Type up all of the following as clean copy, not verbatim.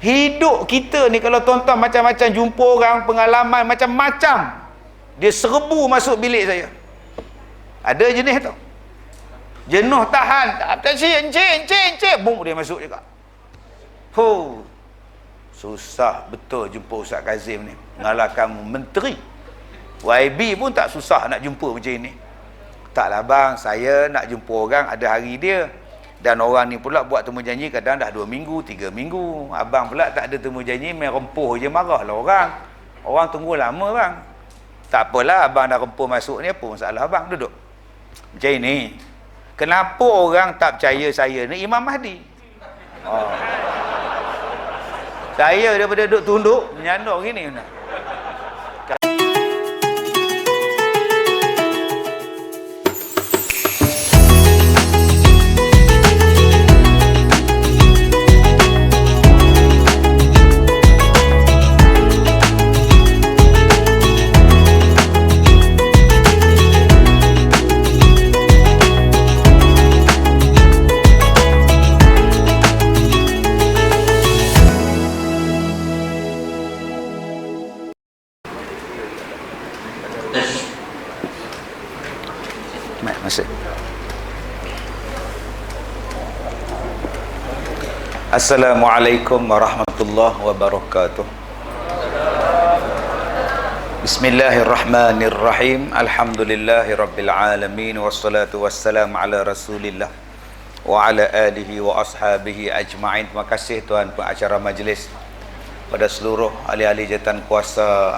Hidup kita ni kalau tuan-tuan macam-macam jumpa orang, pengalaman macam-macam, dia serbu masuk bilik saya. Ada jenis tu. Jenuh tahan, encik, bung dia masuk juga. Susah betul jumpa Ustaz Kazim ni. Ngalahkan menteri. YB pun tak susah nak jumpa macam ni. Taklah bang, saya nak jumpa orang ada hari dia. Dan orang ni pula buat temu janji kadang dah 2 minggu, 3 minggu. Abang pula tak ada temu janji, main rempuh je, marahlah orang. Orang tunggu lama bang. Tak apalah, abang dah rempuh masuk ni, apa masalah abang, duduk. Macam ini. Kenapa orang tak percaya saya ni Imam Mahdi? Saya daripada duduk tunduk, menyandar gini. Assalamualaikum warahmatullahi wabarakatuh. Bismillahirrahmanirrahim. Alhamdulillahirabbil alamin wassalatu wassalamu ala Rasulillah wa ala alihi wa ashabihi ajma'in. Terima kasih tuan pengacara majlis, pada seluruh ahli-ahli jawatan kuasa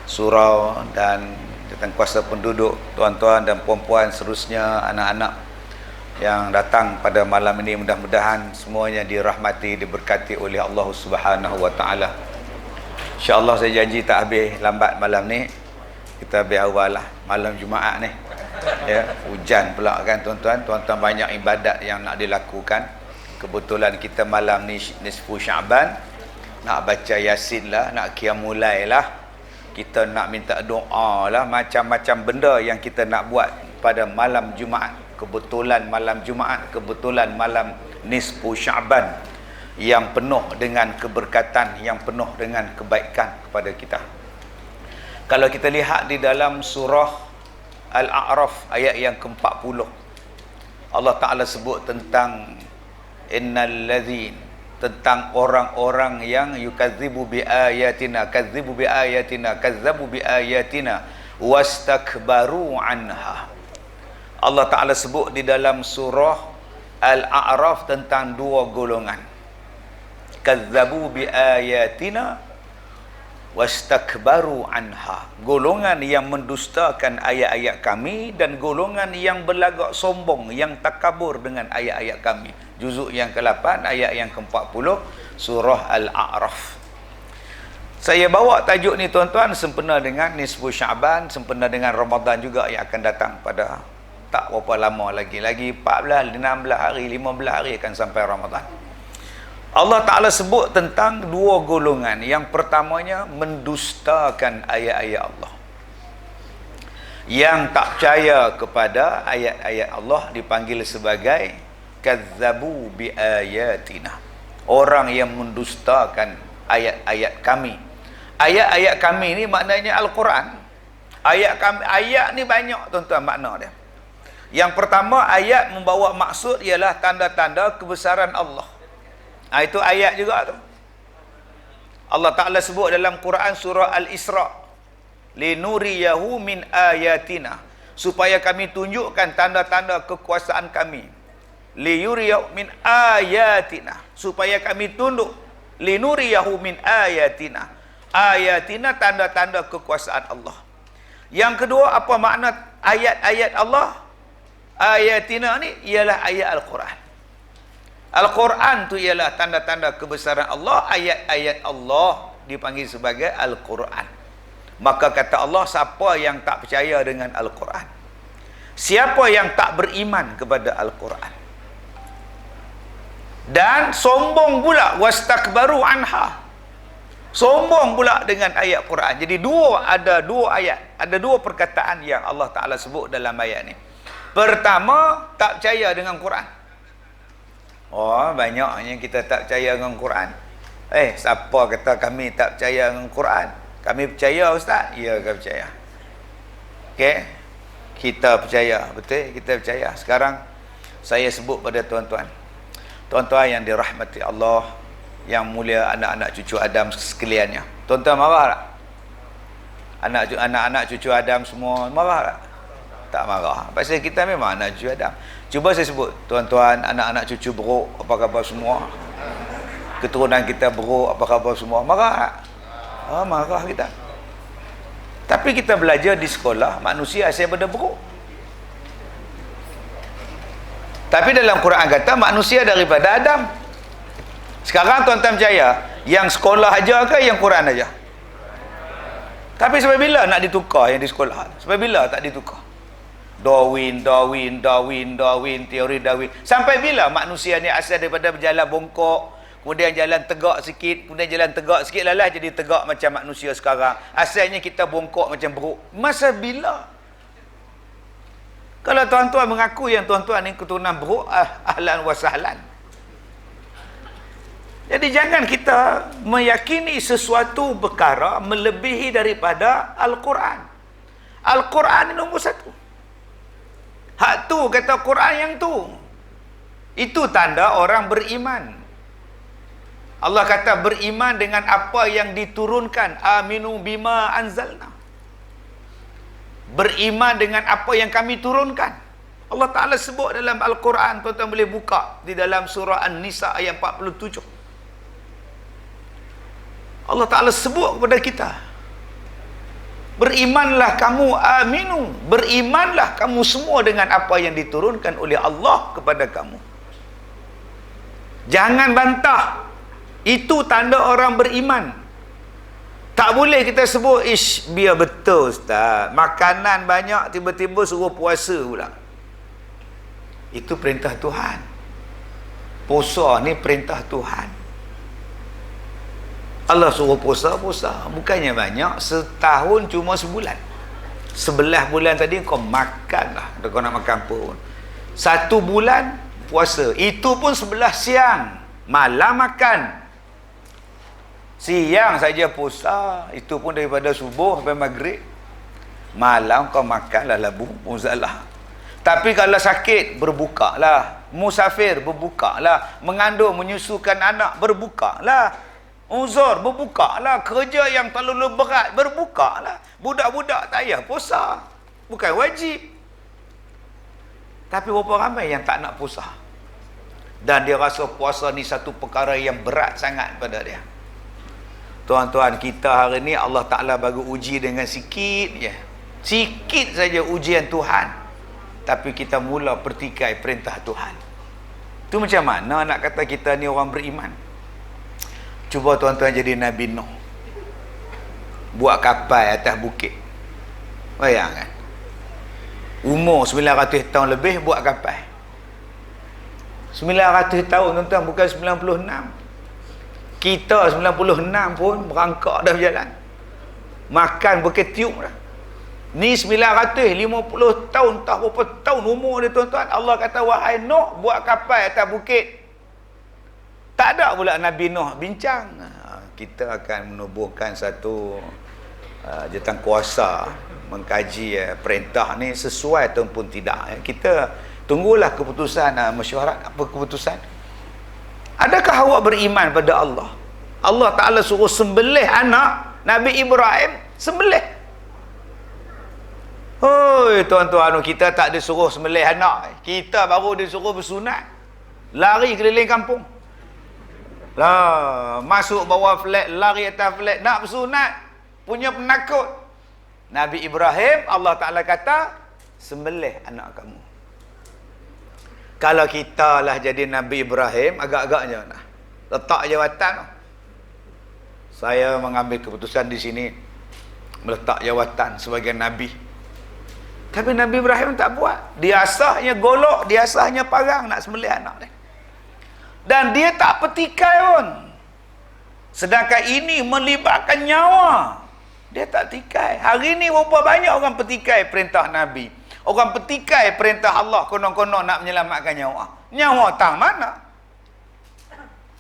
surau dan jawatan kuasa penduduk, tuan-tuan dan puan-puan, seterusnya anak-anak yang datang pada malam ini. Mudah-mudahan semuanya dirahmati, diberkati oleh Allah Subhanahu wa taala. Insya-Allah saya janji tak habis lambat malam ni. Kita habis awal lah, malam Jumaat ni. Ya, hujan pula kan tuan-tuan. Tuan-tuan banyak ibadat yang nak dilakukan. Kebetulan kita malam ni nisfu Syaban, nak baca Yasin lah, nak qiyamul lail lah. Kita nak minta doa lah, macam-macam benda yang kita nak buat pada malam Jumaat. Kebetulan malam Jumaat, kebetulan malam nisfu Syaban yang penuh dengan keberkatan, yang penuh dengan kebaikan kepada kita. Kalau kita lihat di dalam surah Al-A'raf ayat yang ke-40, Allah Ta'ala sebut tentang innal ladzin, tentang orang-orang yang yukadzibu bi ayatina, kadzibu bi ayatina, kazzabu bi ayatina wastakbaru anha. Allah Ta'ala sebut di dalam surah Al-A'raf tentang dua golongan. Kazzabu bi ayatina wastakbaru anha. Golongan yang mendustakan ayat-ayat kami dan golongan yang berlagak sombong, yang takabur dengan ayat-ayat kami. Juzuk yang ke-8 ayat yang ke-40 surah Al-A'raf. Saya bawa tajuk ni tuan-tuan sempena dengan nisfu Syaban, sempena dengan Ramadan juga yang akan datang pada tak berapa lama lagi 14, 16 hari, 15 hari akan sampai Ramadan. Allah Ta'ala sebut tentang dua golongan. Yang pertamanya mendustakan ayat-ayat Allah. Yang tak percaya kepada ayat-ayat Allah dipanggil sebagai kazzabu bi ayatina. Orang yang mendustakan ayat-ayat kami. Ayat-ayat kami ni maknanya Al-Quran. Ayat ni banyak tuan-tuan makna dia. Yang pertama, ayat membawa maksud ialah tanda-tanda kebesaran Allah. Itu ayat juga tu. Allah Ta'ala sebut dalam Quran surah Al-Isra, linuriyahu min ayatina, supaya kami tunjukkan tanda-tanda kekuasaan kami. Liyuriyahu min ayatina, supaya kami tunduk. Linuriyahu min ayatina. Ayatina tanda-tanda kekuasaan Allah. Yang kedua, apa makna ayat-ayat Allah? Ayatina ni ialah ayat Al-Quran. Al-Quran tu ialah tanda-tanda kebesaran Allah. Ayat-ayat Allah dipanggil sebagai Al-Quran. Maka kata Allah, siapa yang tak percaya dengan Al-Quran, siapa yang tak beriman kepada Al-Quran, dan sombong pula, wastakbaru anha, sombong pula dengan ayat Quran. Jadi ada dua ayat, ada dua perkataan yang Allah Ta'ala sebut dalam ayat ni. Pertama, tak percaya dengan Quran. Banyaknya kita tak percaya dengan Quran. Siapa kata kami tak percaya dengan Quran? Kami percaya, Ustaz. Ya, kami percaya. Okey. Kita percaya, betul? Kita percaya. Sekarang saya sebut pada tuan-tuan. Tuan-tuan yang dirahmati Allah, yang mulia, anak-anak cucu Adam sekaliannya. Tuan-tuan marah tak? Anak-anak cucu Adam semua marah tak? Tak marah. Pasal kita memang anak cucu Adam. Cuba saya sebut, tuan-tuan, anak-anak cucu beruk, apa khabar semua? Keturunan kita beruk, apa khabar semua? Marah tak? Marah kita. Tapi kita belajar di sekolah, manusia asal daripada beruk. Tapi dalam Quran kata manusia daripada Adam. Sekarang tuan-tuan percaya yang sekolah aja ke yang Quran aja? Tapi sampai bila nak ditukar yang di sekolah? Sampai bila tak ditukar? Darwin, teori Darwin. Sampai bila manusia ni asal daripada berjalan bongkok, kemudian jalan tegak sikit, kemudian jalan tegak sikit lalah jadi tegak macam manusia sekarang. Asalnya kita bongkok macam beruk. Masa bila? Kalau tuan-tuan mengaku yang tuan-tuan ni keturunan beruk, ahlan wa sahlan. Jadi jangan kita meyakini sesuatu perkara melebihi daripada Al-Quran. Al-Quran nombor satu. Hak tu kata Quran yang tu. Itu tanda orang beriman. Allah kata beriman dengan apa yang diturunkan. Aminu bima anzalna. Beriman dengan apa yang kami turunkan. Allah Ta'ala sebut dalam Al-Quran. Tuan-tuan boleh buka di dalam surah An-Nisa ayat 47. Allah Ta'ala sebut kepada kita, berimanlah kamu, aminu, berimanlah kamu semua dengan apa yang diturunkan oleh Allah kepada kamu. Jangan bantah. Itu tanda orang beriman. Tak boleh kita sebut, biar betul Ustaz, makanan banyak tiba-tiba suruh puasa pula. Itu perintah Tuhan. Puasa ni perintah Tuhan. Allah suruh puasa. Bukannya banyak, setahun cuma sebulan. 11 bulan tadi kau makan lah. Kau nak makan pun 1 bulan puasa. Itu pun 11 siang. Malam makan. Siang saja puasa. Itu pun daripada subuh sampai maghrib. Malam kau makan lah labu muzalah. Tapi kalau sakit, berbuka lah. Musafir, berbuka lah. Mengandung, menyusukan anak, berbuka lah. Uzur, berbuka lah. Kerja yang terlalu berat, berbuka lah. Budak-budak tak payah puasa. Bukan wajib. Tapi berapa ramai yang tak nak puasa? Dan dia rasa puasa ni satu perkara yang berat sangat pada dia. Tuan-tuan, kita hari ni Allah Ta'ala bagi uji dengan sikit je. Sikit saja ujian Tuhan. Tapi kita mula pertikai perintah Tuhan. Tu macam mana nak kata kita ni orang beriman? Cuba tuan-tuan jadi Nabi Nuh. Buat kapal atas bukit. Bayangkan. Umur 900 tahun lebih buat kapal. 900 tahun tuan-tuan, bukan 96. Kita 96 pun merangkak dah berjalan. Makan berketiup dah. Ni 950 tahun, tak berapa tahun umur dia tuan-tuan. Allah kata, wahai Nuh, buat kapal atas bukit. Tak ada pula Nabi Nuh bincang. Kita akan menubuhkan satu jawatan kuasa mengkaji perintah ni sesuai ataupun tidak. Kita tunggulah keputusan mesyuarat. Apa keputusan? Adakah awak beriman pada Allah? Allah Ta'ala suruh sembelih anak Nabi Ibrahim, sembelih. Hoi tuan-tuan, kita tak disuruh sembelih anak. Kita baru disuruh bersunat. Lari keliling kampung. Lah, masuk bawah flat, lari atas flat, nak bersunat, punya penakut. Nabi Ibrahim, Allah Ta'ala kata, sembelih anak kamu. Kalau kita lah jadi Nabi Ibrahim, agak-agaknya nah, letak jawatan. Saya mengambil keputusan di sini, meletak jawatan sebagai Nabi. Tapi Nabi Ibrahim tak buat. Dia asahnya golok, dia asahnya parang nak sembelih anak dia. Dan dia tak petikai pun. Sedangkan ini melibatkan nyawa. Dia tak petikai. Hari ni berapa banyak orang petikai perintah Nabi. Orang petikai perintah Allah, konon-konon nak menyelamatkan nyawa. Nyawa tang mana?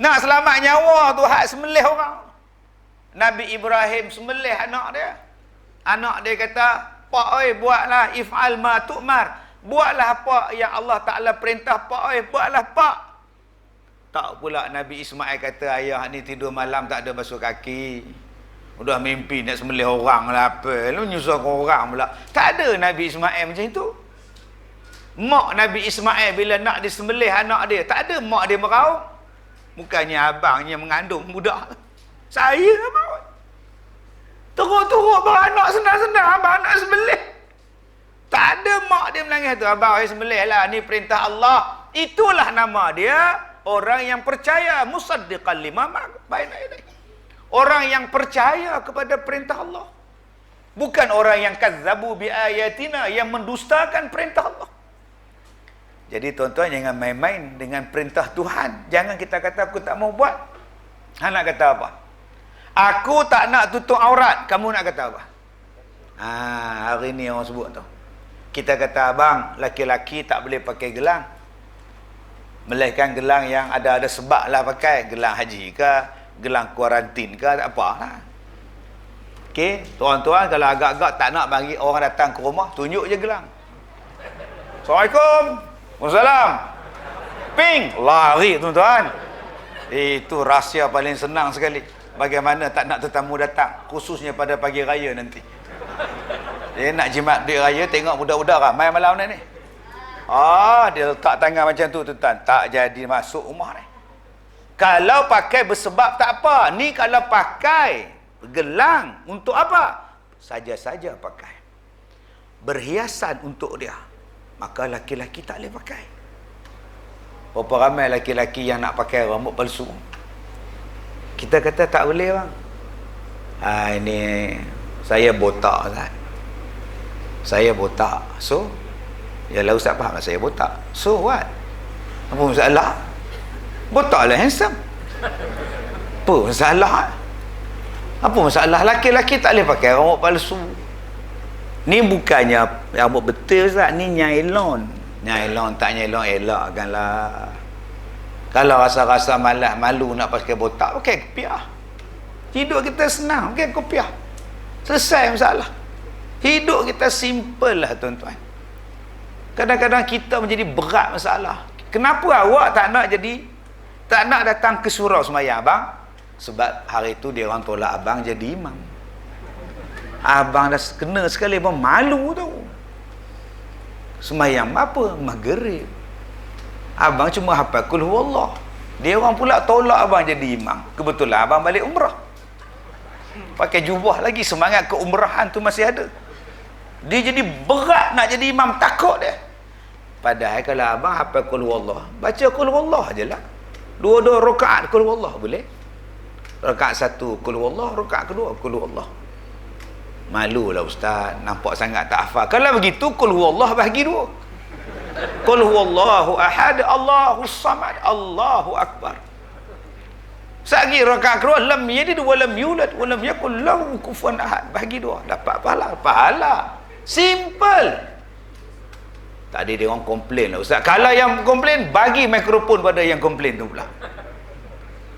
Nak selamat nyawa tu hak sembelih orang. Nabi Ibrahim sembelih anak dia. Anak dia kata, "Pak oi, buatlah if'al ma tu'mar." Buatlah apa yang Allah Taala perintah, pak oi, buatlah pak. Tak pula Nabi Ismail kata, "Ayah ni tidur malam tak ada basuh kaki. Udah mimpi nak sembelih orang lah apa. Lu nyusahkan orang pula." Tak ada Nabi Ismail macam itu. Mak Nabi Ismail bila nak disembelih anak dia, tak ada mak dia meraung. Bukannya abangnya mengandung budak. Saya mau. Teruk-teruk beranak senang-senang abang nak sembelih. Tak ada mak dia menangis tu. Abang saya sembelih lah. Ni perintah Allah. Itulah nama dia. Orang yang percaya. Musaddiqan lima baina yadayhi. Orang yang percaya kepada perintah Allah. Bukan orang yang kazzabu bi ayatina, yang mendustakan perintah Allah. Jadi tuan-tuan jangan main-main dengan perintah Tuhan. Jangan kita kata aku tak mau buat. Nak kata apa? Aku tak nak tutup aurat. Kamu nak kata apa? Hari ni orang sebut tu. Kita kata abang, laki-laki tak boleh pakai gelang. Melainkan gelang yang ada sebab lah pakai. Gelang haji ke, gelang kuarantin ke, tak apa lah. Okey, tuan-tuan kalau agak-agak tak nak bagi orang datang ke rumah, tunjuk je gelang. Assalamualaikum. Waalaikumsalam. Ping, lari tuan-tuan. Itu rahsia paling senang sekali. Bagaimana tak nak tetamu datang, khususnya pada pagi raya nanti. Dia nak jimat duit raya, tengok budak-budak ramai malam ni. Dia letak tangan macam tu tuan-tuan, tak jadi masuk rumah ni. Kalau pakai bersebab tak apa. Ni kalau pakai gelang untuk apa? Saja-saja pakai. Berhiasan untuk dia. Maka laki-laki tak boleh pakai. Berapa ramai laki-laki yang nak pakai rambut palsu? Kita kata tak boleh bang. Ini saya botak Ustaz. Saya botak. So, yalah Ustaz faham lah saya botak. So what? Apa masalah? Botak lah handsome. Apa masalah? Apa masalah? Laki-laki tak boleh pakai rambut palsu. Ni bukannya rambut betul Ustaz, ni nyailon. Nyailon tak nyailon elakkanlah. Kalau rasa-rasa malas, malu nak pakai botak, pakai kopiah. Hidup kita senang, pakai kopiah. Selesai masalah. Hidup kita simple lah tuan-tuan. Kadang-kadang kita menjadi berat masalah. Kenapa awak tak nak datang ke surau sembahyang abang? Sebab hari tu dia orang tolak abang jadi imam. Abang dah kena sekali, abang malu tau. Sembahyang apa? Maghrib. Abang cuma hafal qul huwallah. Dia orang pula tolak abang jadi imam. Kebetulan abang balik umrah. Pakai jubah lagi, semangat keumrahan tu masih ada. Dia jadi berat nak jadi imam, takut dia. Padahal kalau abang hafal qul huwallah, baca qul huwallah ajalah. Dua-dua rakaat qul huwallah boleh. Rakaat satu qul huwallah, rakaat kedua qul huwallah. Malulah ustaz, nampak sangat tak hafal. Kalau begitu qul huwallah bahagi dua. Qul huwallahu ahad, Allahus samad, Allahu akbar. Sagi rakaat kedua lam yalid wa lam yulad wa lam yakul lahu kufuwan ahad, bahagi dua, dapat pahala. Simple. Tadi dia orang komplain lah ustaz. Kalau yang komplain, bagi mikrofon pada yang komplain tu pula.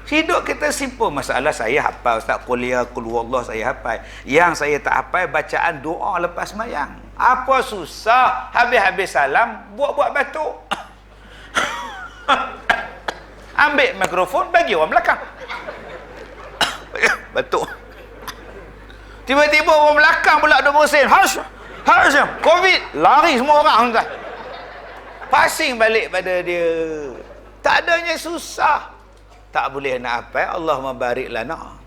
Hidup kita simple. Masalah saya hafal ustaz, kuliah qul huwallah saya hafal. Yang saya tak hafal bacaan doa lepas sembahyang. Apa susah? Habis-habis salam buat-buat batuk. Ambil mikrofon bagi orang belakang. Batuk. Tiba-tiba orang belakang pula duk bersin. Hash. Covid, lari semua orang tuan. Pasing balik pada dia. Tak adanya susah. Tak boleh nak apa? Allahumma barik lana.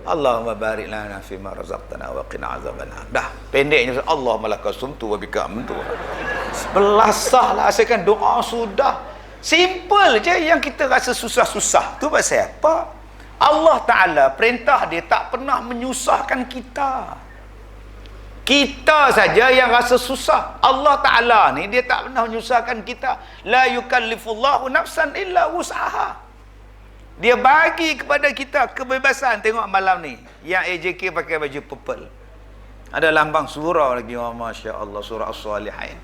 Allahumma barik lana fima razaqtana wa qina azabannar. Dah, pendeknya Allahumma lakal sumtu wa bika amantu. Belasahlah, asalkan doa sudah. Simple je. Yang kita rasa susah-susah tu pasal apa? Allah Ta'ala perintah dia tak pernah menyusahkan kita. Kita saja yang rasa susah. Allah Ta'ala ni dia tak pernah menyusahkan kita. La yukallifullahu nafsan illa wus'aha. Dia bagi kepada kita kebebasan. Tengok malam ni yang AJK pakai baju purple, ada lambang surau lagi. Masya Allah, surah As-Salihin.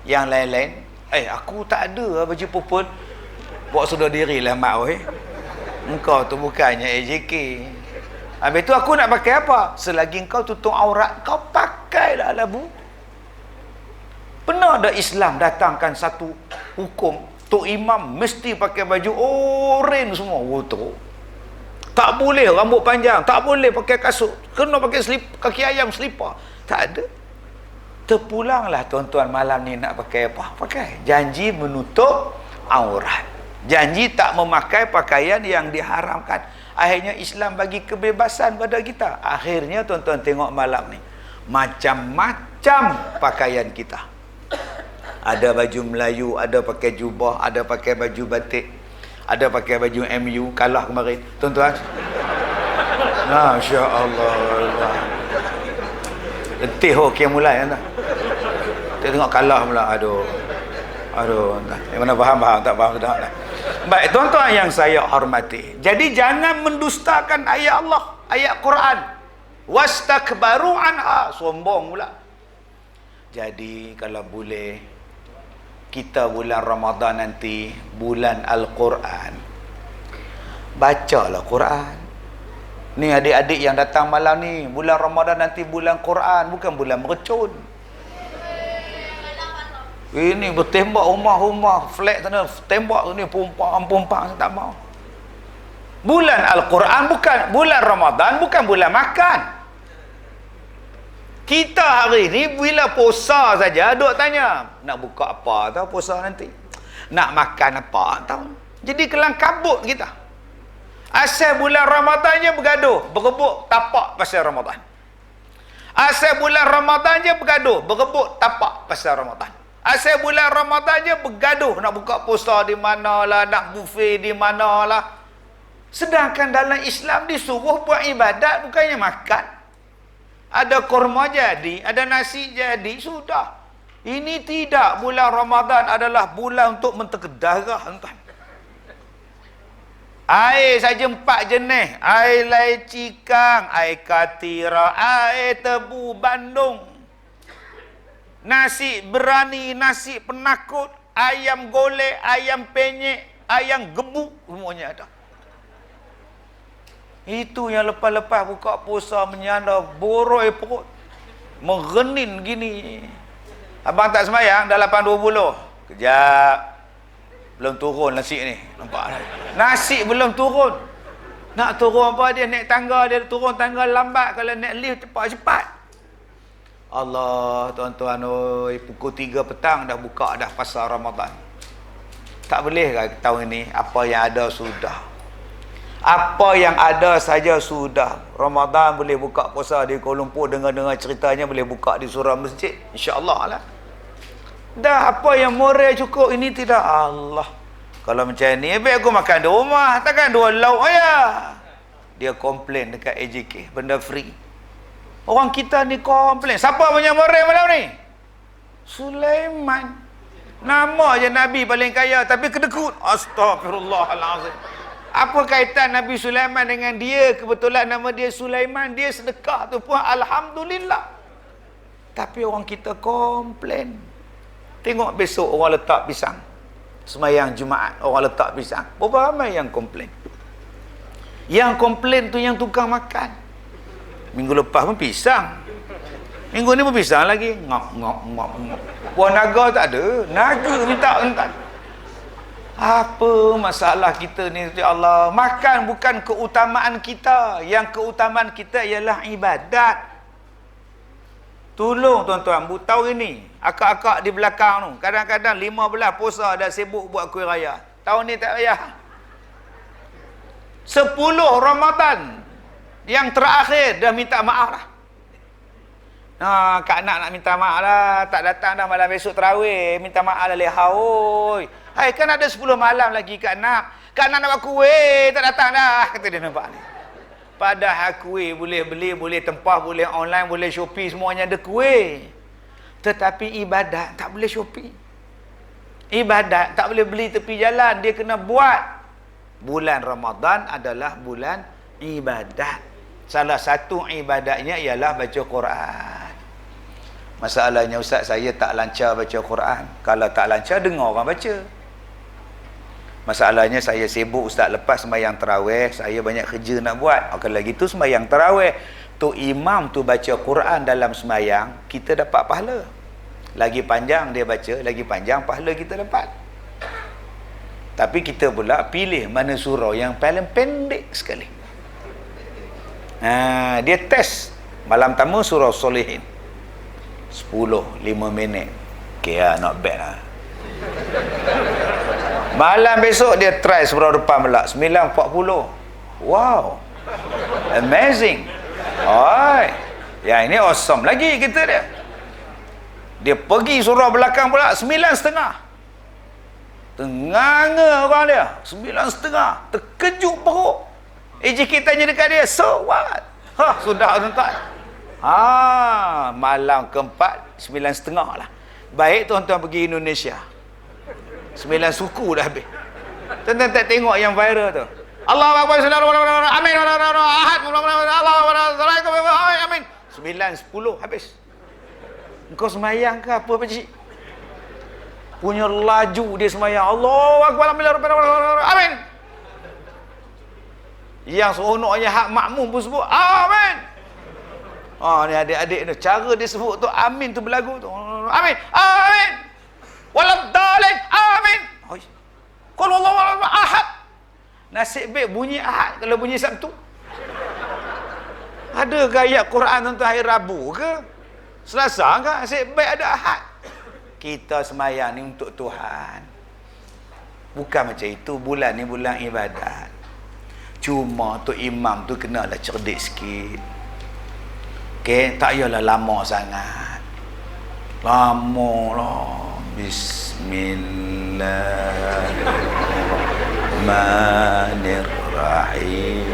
Yang lain-lain, aku tak ada baju purple. Buat sudah dirilah mak oi. Engkau tu bukannya AJK. Habis tu aku nak pakai apa? Selagi engkau tutup aurat, kau pakailah lah bu. Pernah ada Islam datangkan satu hukum, tok imam mesti pakai baju oren semua. Betul. Tak boleh rambut panjang, tak boleh pakai kasut, kena pakai kaki ayam selipar. Tak ada. Terpulanglah tuan-tuan malam ni nak pakai apa? Pakai. Janji menutup aurat. Janji tak memakai pakaian yang diharamkan. Akhirnya Islam bagi kebebasan pada kita. Akhirnya tuan-tuan tengok malam ni, macam-macam pakaian kita. Ada baju Melayu, ada pakai jubah, ada pakai baju batik, ada pakai baju MU, kalah kemarin. Tuan-tuan, Masya Allah. Letih okey mulai kan. Kita tengok kalah pula. Aduh. Yang mana faham, tak faham dah lah. Baik, tuan-tuan yang saya hormati. Jadi jangan mendustakan ayat Allah, ayat Quran. Wastakbaru anha, sombong pula. Jadi kalau boleh, kita bulan Ramadan nanti, bulan Al-Quran, bacalah Quran. Ni adik-adik yang datang malam ni, bulan Ramadan nanti bulan Quran, bukan bulan mercun. Ini bertembak rumah-rumah, flat sana, tembak ni pumpang tak mau. Bulan Al-Quran bukan, bulan Ramadan bukan bulan makan. Kita hari ni bila puasa saja duk tanya, nak buka apa tahu puasa nanti? Nak makan apa tahu? Jadi kelang kabut kita. Asal bulan Ramadan je bergaduh, berebut tapak pasal Ramadan. Asal bulan Ramadan je bergaduh, berebut tapak pasal Ramadan. Asal bulan Ramadan je bergaduh, nak buka puasa di manalah, nak buffet di manalah. Sedangkan dalam Islam disuruh buat ibadat, bukannya makan. Ada kurma jadi, ada nasi jadi, sudah. Ini tidak. Bulan Ramadan adalah bulan untuk mentegak darah, tuan. Air saja 4 jenis. Air laici kang, air katira, air tebu Bandung. Nasi berani, nasi penakut, ayam golek, ayam penyek, ayam gebuk, semuanya ada. Itu yang lepas-lepas buka puasa menyanda boroi perut, merenin gini. Abang tak sembahyang dah 8.20. Kejap, belum turun nasi ni. Nampak nasi belum turun. Nak turun apa dia? Naik tangga, dia turun tangga lambat. Kalau naik lift cepat-cepat. Allah, tuan-tuan, oi, pukul 3 petang dah buka dah pasar Ramadan. Tak boleh ke tahun ini? Apa yang ada sudah. Apa yang ada saja sudah. Ramadan boleh buka puasa di Kuala Lumpur, dengar-dengar ceritanya boleh buka di surau masjid. InsyaAllah lah. Dah apa yang moral cukup, ini tidak. Allah. Kalau macam ni, baik aku makan di rumah. Takkan 2 lauk ya. Dia komplain dekat AJK, benda free. Orang kita ni komplain. Siapa punya moral malam ni? Sulaiman. Nama je Nabi paling kaya, tapi kedekut. Astagfirullahalazim. Apa kaitan Nabi Sulaiman dengan dia? Kebetulan nama dia Sulaiman, dia sedekah tu pun alhamdulillah. Tapi orang kita komplain. Tengok besok orang letak pisang. Semayang Jumaat orang letak pisang. Berapa ramai yang komplain? Yang komplain tu yang tukang makan. Minggu lepas pun pisang. Minggu ni pun pisang lagi. Ngok. Buah naga tak ada. Naga minta entar. Apa masalah kita ni, ya Allah? Makan bukan keutamaan kita. Yang keutamaan kita ialah ibadat. Tolong tuan-tuan, tahun ini akak-akak di belakang tu kadang-kadang 15 puasa dah sibuk buat kuih raya. Tahun ni tak payah. 10 Ramadan yang terakhir dah minta maaf lah. Kak nak minta maaf lah, tak datang dah malam besok tarawih, minta maaf lah leha oi. Hai, kan ada 10 malam lagi Kak nak nak buat kuih, tak datang dah, kata dia. Nampak ni. Padahal kuih boleh beli, boleh tempah, boleh online, boleh Shopee, semuanya ada kuih. Tetapi ibadat tak boleh Shopee. Ibadat tak boleh beli tepi jalan, dia kena buat. Bulan Ramadan adalah bulan ibadat. Salah satu ibadatnya ialah baca Quran. Masalahnya ustaz, saya tak lancar baca Quran. Kalau tak lancar, dengar orang baca. Masalahnya saya sibuk ustaz, lepas sembahyang tarawih saya banyak kerja nak buat. Kalau gitu sembahyang tarawih tu imam tu baca Quran dalam sembahyang, kita dapat pahala. Lagi panjang dia baca, lagi panjang pahala kita dapat. Tapi kita pula pilih mana surah yang paling pendek sekali. Dia test. Malam pertama surah Solihin 5 minit. Okay lah, not bad lah. Malam besok dia try surah depan pula 9.40. Wow, amazing. Oi, yang ini awesome lagi kita dia. Dia pergi surah belakang pula 9.30. Tenganga orang dia 9.30. Terkejut perut. EJK tanya dekat dia, so what? Sudah tuan-tuan. Malam keempat 9.30 lah. Baik tuan-tuan pergi Indonesia, 9 suku dah habis. Tuan-tuan tak tengok yang viral tu? Allahu Akbar, amin, ahad, amin. 9-10 habis. Engkau semayang ke apa pakcik? Punya laju dia semayang. Allahu Akbar, amin. Yang seronoknya hak makmum pun sebut amin. Ni adik-adik ni, cara dia sebut tu amin tu berlagu tu. Amin, amin. Waladdallin, amin. Qul huwallahu ahad. Nasib baik bunyi ahad, kalau bunyi Sabtu. Ada ke ayat Quran tentang hari Rabu ke? Selasa ke? Nasib baik ada ahad. Kita semayang ni untuk Tuhan. Bukan macam itu. Bulan ni bulan ibadat. Cuma tu imam tu kenalah cerdik sikit. Okey, tak payahlah lama sangat. Lama lah. Bismillahirrahmanirrahim.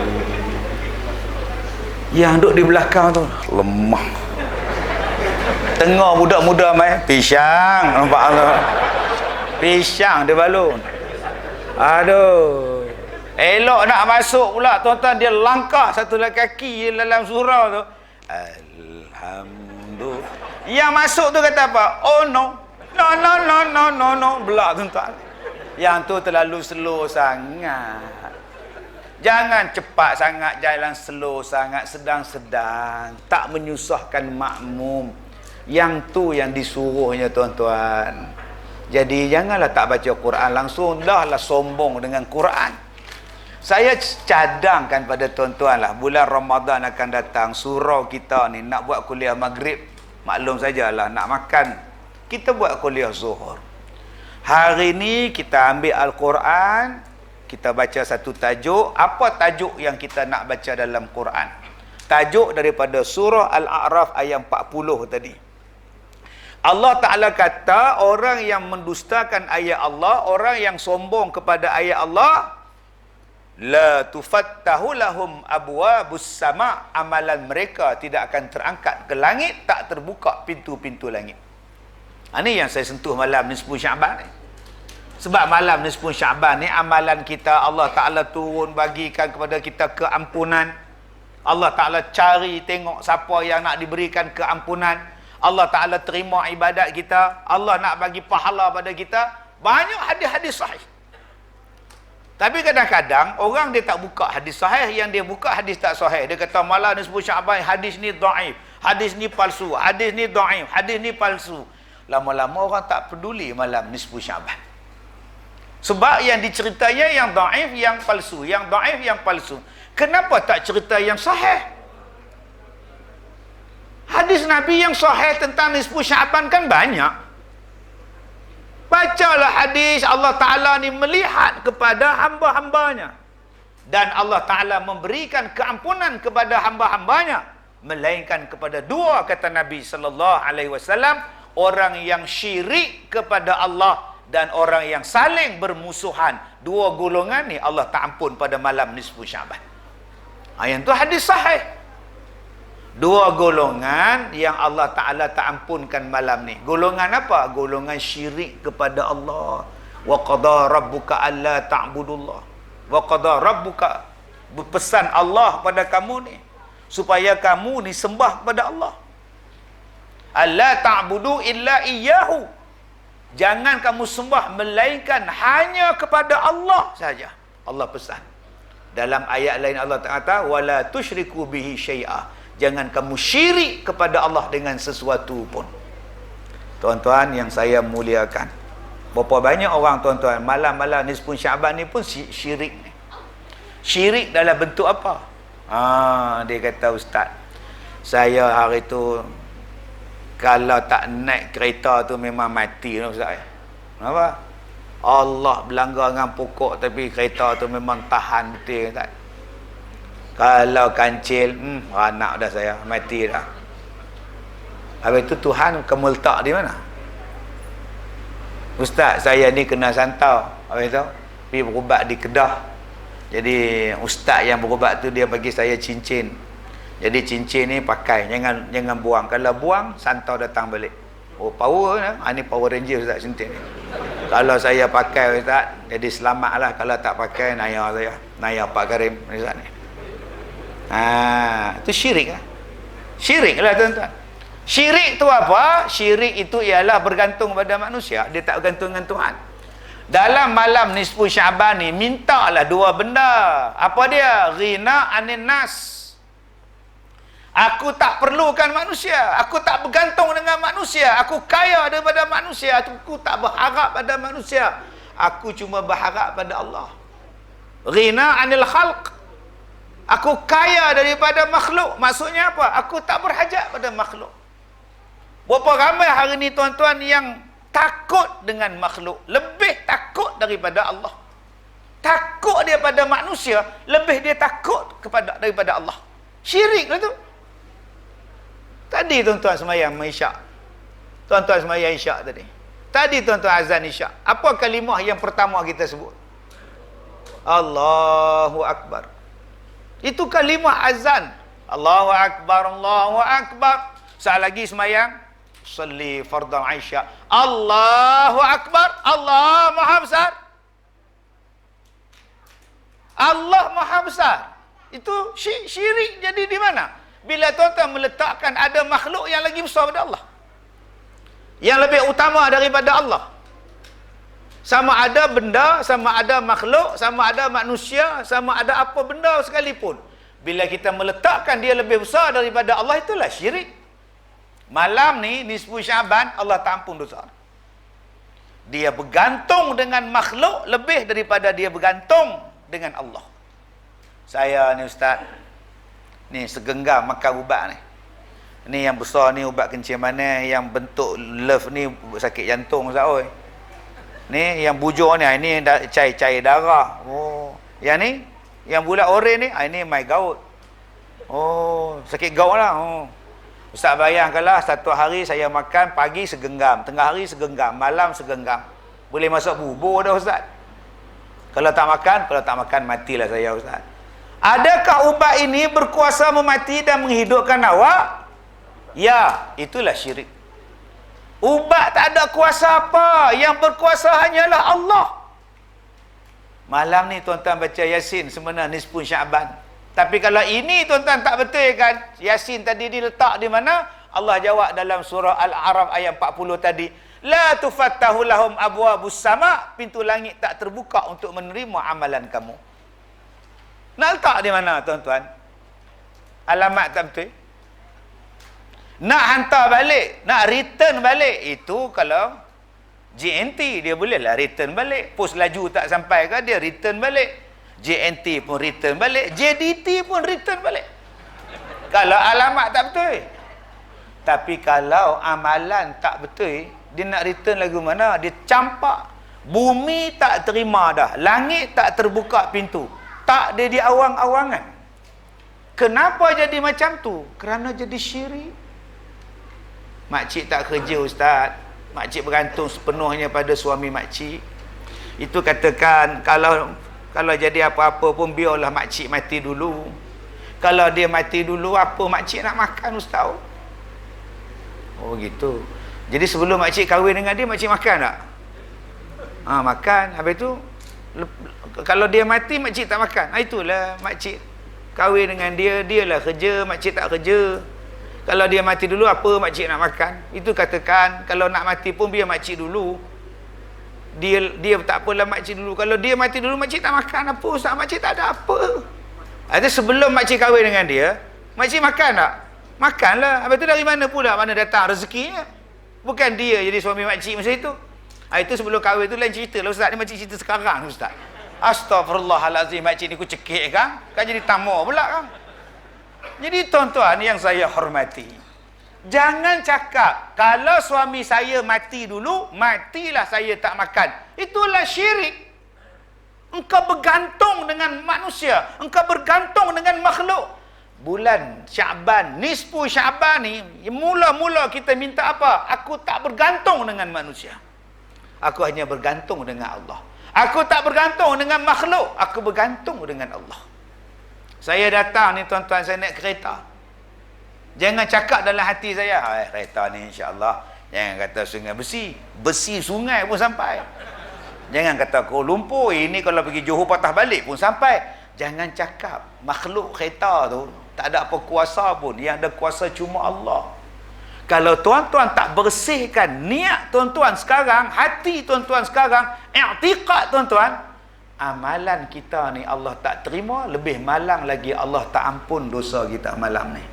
Yang duduk di belakang tu lemah. Tengah budak-muda main pisang, nampak tak? Pisang dia balun. Aduh. Elok nak masuk pula tuan-tuan, dia langkah satu kaki dalam surau tu. Alhamdulillah. Yang masuk tu kata apa? Oh no. No. Belak tuan-tuan. Yang tu terlalu slow sangat. Jangan cepat sangat, jalan slow sangat, sedang-sedang. Tak menyusahkan makmum. Yang tu yang disuruhnya tuan-tuan. Jadi janganlah tak baca Quran langsung. Dahlah sombong dengan Quran. Saya cadangkan pada tuan-tuan lah, bulan Ramadan akan datang, surau kita ni nak buat kuliah maghrib, maklum sajalah nak makan, kita buat kuliah zuhur. Hari ni kita ambil Al-Quran, kita baca satu tajuk. Apa tajuk yang kita nak baca dalam Quran? Tajuk daripada surah Al-A'raf ayat 40 tadi. Allah Ta'ala kata, orang yang mendustakan ayat Allah, orang yang sombong kepada ayat Allah, la tufattahu lahum abwabus sama, amalan mereka tidak akan terangkat ke langit, tak terbuka pintu-pintu langit. Ini yang saya sentuh malam nisfu Syaban ni. Sebab malam nisfu Syaban ni amalan kita, Allah Ta'ala turun bagikan kepada kita keampunan. Allah Ta'ala cari tengok siapa yang nak diberikan keampunan. Allah Ta'ala terima ibadat kita. Allah nak bagi pahala pada kita. Banyak hadis-hadis sahih. Tapi kadang-kadang orang dia tak buka hadis sahih, yang dia buka hadis tak sahih. Dia kata malam nisfu Syaban, hadis ni dhaif, hadis ni palsu, hadis ni dhaif, hadis ni palsu. Lama-lama orang tak peduli malam nisfu Syaban. Sebab yang diceritanya yang dhaif, yang palsu, yang dhaif, yang palsu. Kenapa tak cerita yang sahih? Hadis Nabi yang sahih tentang nisfu Syaban kan banyak. Bacalah hadis. Allah Ta'ala ni melihat kepada hamba-hambanya. Dan Allah Ta'ala memberikan keampunan kepada hamba-hambanya. Melainkan kepada dua, kata Nabi SAW. Orang yang syirik kepada Allah dan orang yang saling bermusuhan. Dua golongan ni Allah tak ampun pada malam nisfu Syaban. Yang tu hadis sahih. Dua golongan yang Allah Ta'ala tak ampunkan malam ni. Golongan apa? Golongan syirik kepada Allah. Wa qada rabbuka alla ta'budullah. Wa qada rabbuka, berpesan Allah pada kamu ni, supaya kamu disembah kepada Allah. Alla ta'budu illa iyyahu. Jangan kamu sembah melainkan hanya kepada Allah saja. Allah pesan. Dalam ayat lain Allah kata, wala tusyriku bihi syai'a. Jangan kamu syirik kepada Allah dengan sesuatu pun. Tuan-tuan yang saya muliakan, berapa banyak orang tuan-tuan malam-malam nisfu Syaban ni pun syirik ni. Syirik dalam bentuk apa? Dia kata, ustaz, saya hari tu kalau tak naik kereta tu memang mati lah ustaz. Kenapa? Allah berlanggar dengan pokok tapi kereta tu memang tahan betul ustaz. Kalau kancil, anak dah saya, mati dah. Habis tu Tuhan kamu letak di mana? Ustaz, saya ni kena santau. Habis tu pergi berubat di Kedah. Jadi ustaz yang berubat tu dia bagi saya cincin. Jadi cincin ni pakai, jangan buang. Kalau buang, santau datang balik. Oh, power lah. Ni Power Ranger ustaz cincin ni. Kalau saya pakai ustaz, jadi selamatlah. Kalau tak pakai, naya saya. Naya Pak Karim ustaz ni. Itu syirik lah. Syirik lah tuan-tuan. Syirik tu apa? Syirik itu ialah bergantung pada manusia. Dia tak bergantung dengan Tuhan. Dalam malam nisfu Syaban ni, mintalah dua benda. Apa dia? Ghina anin nas. Aku tak perlukan manusia. Aku tak bergantung dengan manusia. Aku kaya daripada manusia. Aku tak berharap pada manusia. Aku cuma berharap pada Allah. Ghina anil khalq. Aku kaya daripada makhluk. Maksudnya apa? Aku tak berhajat pada makhluk. Berapa ramai hari ni tuan-tuan yang takut dengan makhluk. Lebih takut daripada Allah. Takut dia pada manusia. Lebih dia takut daripada Allah. Syirik lah tu. Tadi tuan-tuan semayang isyak. Tuan-tuan semayang isyak tadi. Tadi tuan-tuan azan isyak. Apa kalimah yang pertama kita sebut? Allahu Akbar. Itu kalimah azan. Allahu Akbar, Allahu Akbar. Saat lagi semayang, salli fardhan isyak. Allahu Akbar, Allah Maha Besar. Allah Maha Besar. Itu syirik jadi di mana? Bila tuan-tuan meletakkan ada makhluk yang lagi besar daripada Allah. Yang lebih utama daripada Allah. Sama ada benda, sama ada makhluk, sama ada manusia, sama ada apa benda sekalipun. Bila kita meletakkan dia lebih besar daripada Allah, itulah syirik. Malam ni, nisfu Syaban, Allah tak ampun dosa. Dia bergantung dengan makhluk lebih daripada dia bergantung dengan Allah. Saya ni ustaz, ni segenggam makan ubat ni. Ni yang besar ni ubat kencing manis, yang bentuk love ni sakit jantung ustaz oi. Ni yang bujur ni, ini cair darah. Oh, yang ni, yang bulat oranye ni, ini my gout. Oh, sakit gout lah. Oh. Ustaz bayangkanlah satu hari saya makan pagi segenggam, tengah hari segenggam, malam segenggam. Boleh masuk bubur dah ustaz. Kalau tak makan matilah saya ustaz. Adakah ubat ini berkuasa memati dan menghidupkan awak? Ya, itulah syirik. Ubat tak ada kuasa apa. Yang berkuasa hanyalah Allah. Malam ni tuan-tuan baca Yasin sebenarnya nisfu Syaban. Tapi kalau ini tuan-tuan tak betul kan, Yasin tadi diletak di mana? Allah jawab dalam surah Al-A'raf ayat 40 tadi, la tufattahu lahum abwabus sama, pintu langit tak terbuka untuk menerima amalan kamu. Nak letak di mana tuan-tuan? Alamat tak betul. Nak hantar balik, nak return balik, itu kalau JNT dia bolehlah return balik. Pos laju tak sampai ke dia return balik. JNT pun return balik, JDT pun return balik. Kalau alamat tak betul. Tapi kalau amalan tak betul, dia nak return lagu mana? Dia campak. Bumi tak terima dah, langit tak terbuka pintu, tak ada di awang-awangan. Kenapa jadi macam tu? Kerana jadi syirik. Makcik tak kerja ustaz, makcik bergantung sepenuhnya pada suami makcik. Itu katakan kalau jadi apa-apa pun biarlah makcik mati dulu. Kalau dia mati dulu, apa makcik nak makan ustaz? Oh gitu. Jadi sebelum makcik kahwin dengan dia, makcik makan tak? Makan. Habis tu kalau dia mati, makcik tak makan. Itulah makcik kahwin dengan dia, dialah kerja, makcik tak kerja. Kalau dia mati dulu, apa makcik nak makan? Itu katakan, kalau nak mati pun biar makcik dulu. Dia tak apalah makcik dulu. Kalau dia mati dulu, makcik tak makan apa Ustaz? Makcik tak ada apa. Ada sebelum makcik kahwin dengan dia, makcik makan tak? Makanlah. Habis tu dari mana pula mana datang rezekinya? Bukan dia jadi suami makcik masa itu. Itu sebelum kahwin tu lain cerita lah Ustaz. Ni makcik cerita sekarang Ustaz. Astaghfirullahalazim, makcik ni ku cekik kan? Kan jadi tamu pula kan? Jadi tuan-tuan yang saya hormati, jangan cakap kalau suami saya mati dulu, matilah saya tak makan. Itulah syirik. Engkau bergantung dengan manusia, engkau bergantung dengan makhluk. Bulan Syaban, nisfu Syaban ni, mula-mula kita minta apa? Aku tak bergantung dengan manusia. Aku hanya bergantung dengan Allah. Aku tak bergantung dengan makhluk, aku bergantung dengan Allah. Saya datang ni tuan-tuan, saya naik kereta. Jangan cakap dalam hati saya, kereta ni insya-Allah, jangan kata sungai besi. Besi sungai pun sampai. Jangan kata Kuala Lumpur, ini kalau pergi Johor patah balik pun sampai. Jangan cakap makhluk kereta tu tak ada apa kuasa pun, yang ada kuasa cuma Allah. Kalau tuan-tuan tak bersihkan niat tuan-tuan sekarang, hati tuan-tuan sekarang, i'tiqad tuan-tuan, amalan kita ni Allah tak terima, lebih malang lagi Allah tak ampun dosa kita malam ni.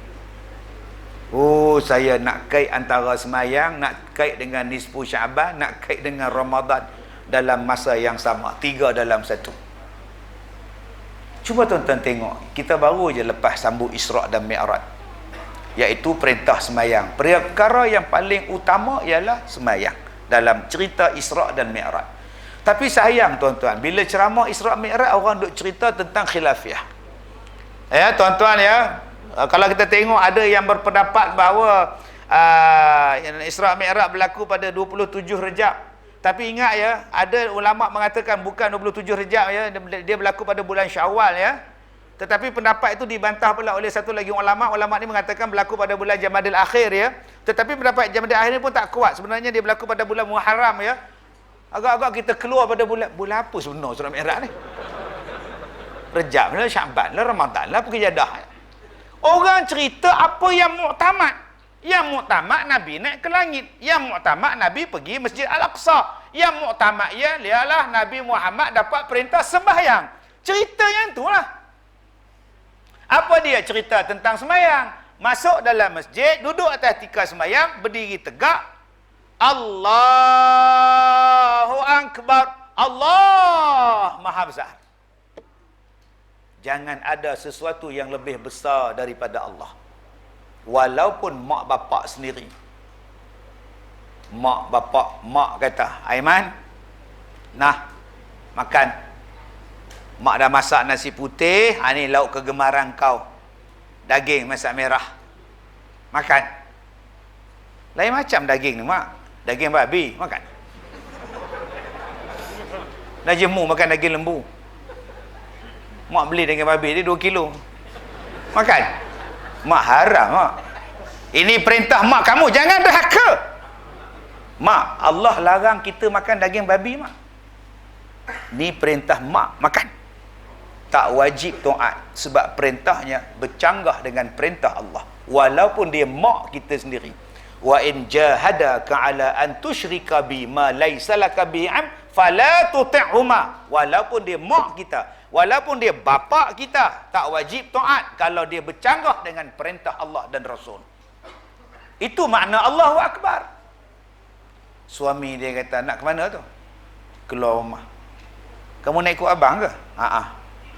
Oh, saya nak kait antara semayang, nak kait dengan nisfu Syaban, nak kait dengan Ramadan dalam masa yang sama, 3 dalam 1. Cuba tuan-tuan tengok, kita baru je lepas sambut Isra' dan Mi'raj, iaitu perintah semayang. Perkara yang paling utama ialah semayang dalam cerita Isra' dan Mi'raj. Tapi sayang tuan-tuan, bila ceramah Isra' Mi'raj, orang duk cerita tentang khilafiyah. Ya tuan-tuan ya, kalau kita tengok ada yang berpendapat bahawa Isra' Mi'raj berlaku pada 27 Rejab. Tapi ingat ya, ada ulama mengatakan bukan 27 Rejab ya, dia berlaku pada bulan Syawal ya. Tetapi pendapat itu dibantah pula oleh satu lagi ulama. Ulama ni mengatakan berlaku pada bulan Jamadil Akhir ya. Tetapi pendapat Jamadil Akhir ni pun tak kuat. Sebenarnya dia berlaku pada bulan Muharram ya. Agak-agak kita keluar pada bulan apa sebenarnya Surah Mi'raj ni? Rejab lah, Syaban lah, Ramadan lah, pergi Jadah. Orang cerita apa yang muktamad. Yang muktamad Nabi naik ke langit. Yang muktamad Nabi pergi Masjid Al-Aqsa. Yang muktamad ialah Nabi Muhammad dapat perintah sembahyang. Cerita yang itulah. Apa dia cerita tentang sembahyang? Masuk dalam masjid, duduk atas tikar sembahyang, berdiri tegak. Allahu Akbar. Allah Maha Besar. Jangan ada sesuatu yang lebih besar daripada Allah. Walaupun mak bapak sendiri. Mak kata, Aiman, nah, makan. Mak dah masak nasi putih, ni lauk kegemaran kau. Daging masak merah. Makan. Lain macam daging ni, mak. Daging babi, makan. Dah jemu makan daging lembu. Mak beli daging babi dia 2 kilo. Makan. Mak haram, mak. Ini perintah mak kamu, jangan derhaka. Mak, Allah larang kita makan daging babi, mak. Ni perintah mak, makan. Tak wajib taat sebab perintahnya bercanggah dengan perintah Allah. Walaupun dia mak kita sendiri. Wa in jahadaka ala an tusyrika bi ma laysa laka bi'am fala tuti'huma. Walaupun dia mak kita, walaupun dia bapa kita, tak wajib taat kalau dia bercanggah dengan perintah Allah dan Rasul. Itu makna Allahu Akbar. Suami dia kata, nak ke mana tu? Keluar rumah. Kamu nak ikut abang ke?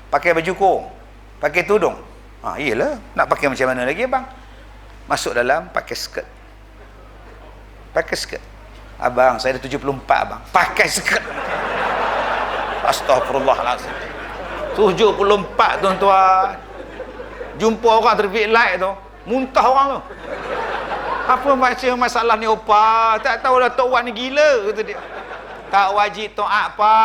Pakai baju kurung, pakai tudung. Iyalah, nak pakai macam mana lagi abang? Masuk dalam, pakai skirt. Pakai skirt. Abang, saya dah 74 abang. Pakai skirt. Astaghfirullahalazim. 74 tuan-tuan. Jumpa orang traffic light tu, muntah orang tu. Apa macam masalah ni opa? Tak tahu dah Tok Wan ni gila, kata dia. Tak wajib taat apa.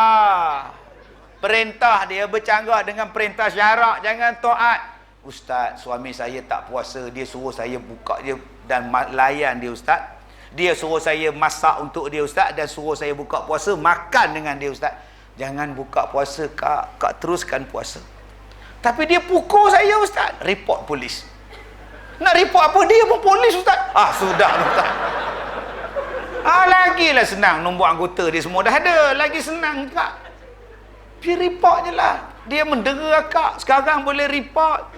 Perintah dia bercanggah dengan perintah syarak, jangan taat. Ustaz, suami saya tak puasa, dia suruh saya buka dia dan layan dia ustaz. Dia suruh saya masak untuk dia ustaz dan suruh saya buka puasa, makan dengan dia ustaz. Jangan buka puasa kak teruskan puasa. Tapi dia pukul saya ustaz, report polis. Nak report apa? Dia pun polis ustaz. Sudah ustaz. Lagilah senang nombor anggota dia semua dah ada. Lagi senang kak. Pergi report je lah. Dia mendera kak. Sekarang boleh report.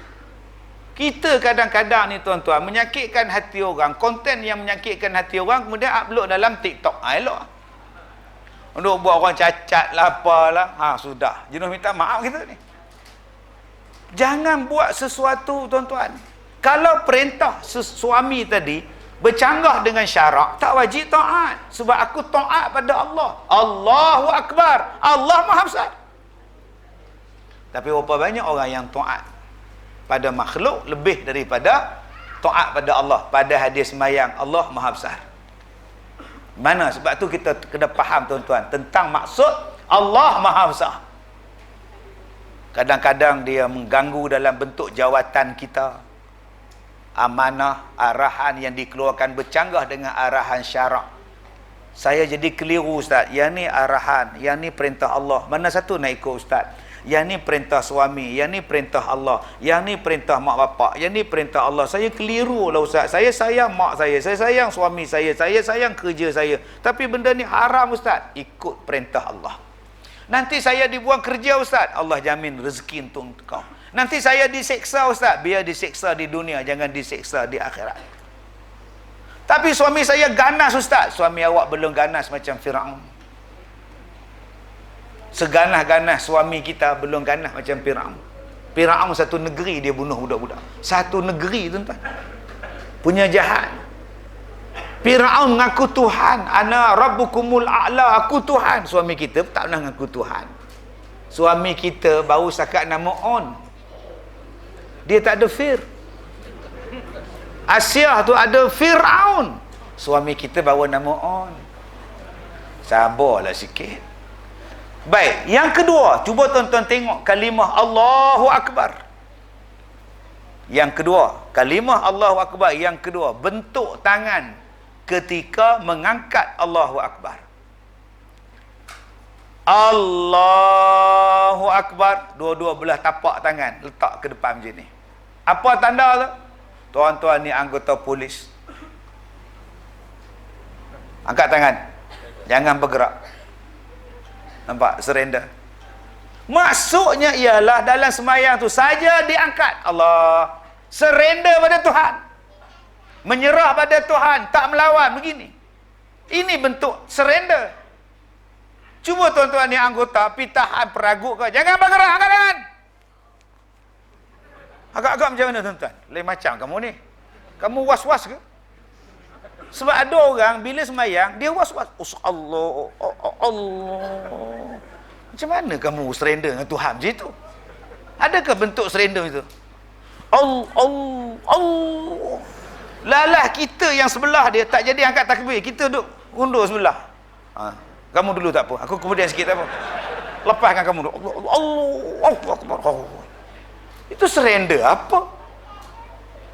Kita kadang-kadang ni tuan-tuan menyakitkan hati orang. Konten yang menyakitkan hati orang kemudian upload dalam TikTok. Elok. Untuk buat orang cacat lah apalah. Sudah. Jenuh minta maaf kita ni. Jangan buat sesuatu tuan-tuan. Kalau perintah suami tadi bercanggah dengan syarak, tak wajib taat. Sebab aku taat pada Allah. Allahu Akbar. Allah Maha Besar. Tapi berapa banyak orang yang taat pada makhluk lebih daripada taat pada Allah. Pada hadis sembahyang, Allah Maha Besar. Mana? Sebab tu kita kena faham tuan-tuan tentang maksud Allah Maha Besar. Kadang-kadang dia mengganggu dalam bentuk jawatan kita. Amanah, arahan yang dikeluarkan bercanggah dengan arahan syarak. Saya jadi keliru ustaz. Yang ni arahan, yang ni perintah Allah. Mana satu nak ikut ustaz? Yang ni perintah suami, yang ni perintah Allah, yang ni perintah mak bapak, yang ni perintah Allah. Saya keliru lah ustaz. Saya sayang mak saya sayang suami saya sayang kerja saya. Tapi benda ni haram ustaz. Ikut perintah Allah. Nanti saya dibuang kerja ustaz. Allah jamin rezeki untuk kau. Nanti saya diseksa ustaz. Biar diseksa di dunia, jangan diseksa di akhirat. Tapi suami saya ganas ustaz. Suami awak belum ganas macam Firaun. Seganas-ganas suami kita belum ganas macam Firaun. Firaun satu negeri dia bunuh budak-budak. Satu negeri tuan-tuan. Punya jahat. Firaun mengaku Tuhan. Ana rabbukumul a'la. Aku Tuhan. Suami kita tak pernah mengaku Tuhan. Suami kita baru sakat nama On. Dia tak ada Fir. Asia tu ada Firaun. Suami kita bawa nama On. Sabarlah sikit. Baik, yang kedua, cuba tuan-tuan tengok kalimah Allahu Akbar. Yang kedua, kalimah Allahu Akbar yang kedua, bentuk tangan ketika mengangkat Allahu Akbar. Allahu Akbar, dua-dua belah tapak tangan letak ke depan macam ni. Apa tanda tu? Tuan-tuan ni anggota polis. Angkat tangan. Jangan bergerak. Nampak? Surrender. Maksudnya ialah dalam sembahyang tu saja diangkat. Allah. Surrender pada Tuhan. Menyerah pada Tuhan. Tak melawan. Begini. Ini bentuk surrender. Cuba tuan-tuan ni anggota pitahan peragu ke. Jangan bergerak. Angkat tangan. Agak-agak macam mana tuan-tuan? Lain macam kamu ni. Kamu was-was ke? Sebab ada orang bila sembahyang dia was-was. Allah. Macam mana kamu surrender dengan Tuhan macam itu? Adakah bentuk surrender itu? Allah. Lalah kita yang sebelah dia tak jadi angkat takbir. Kita duduk undur sebelah. Kamu dulu tak apa. Aku kemudian sikit tak apa. Lepaskan kamu dulu. Allah. Itu surrender apa?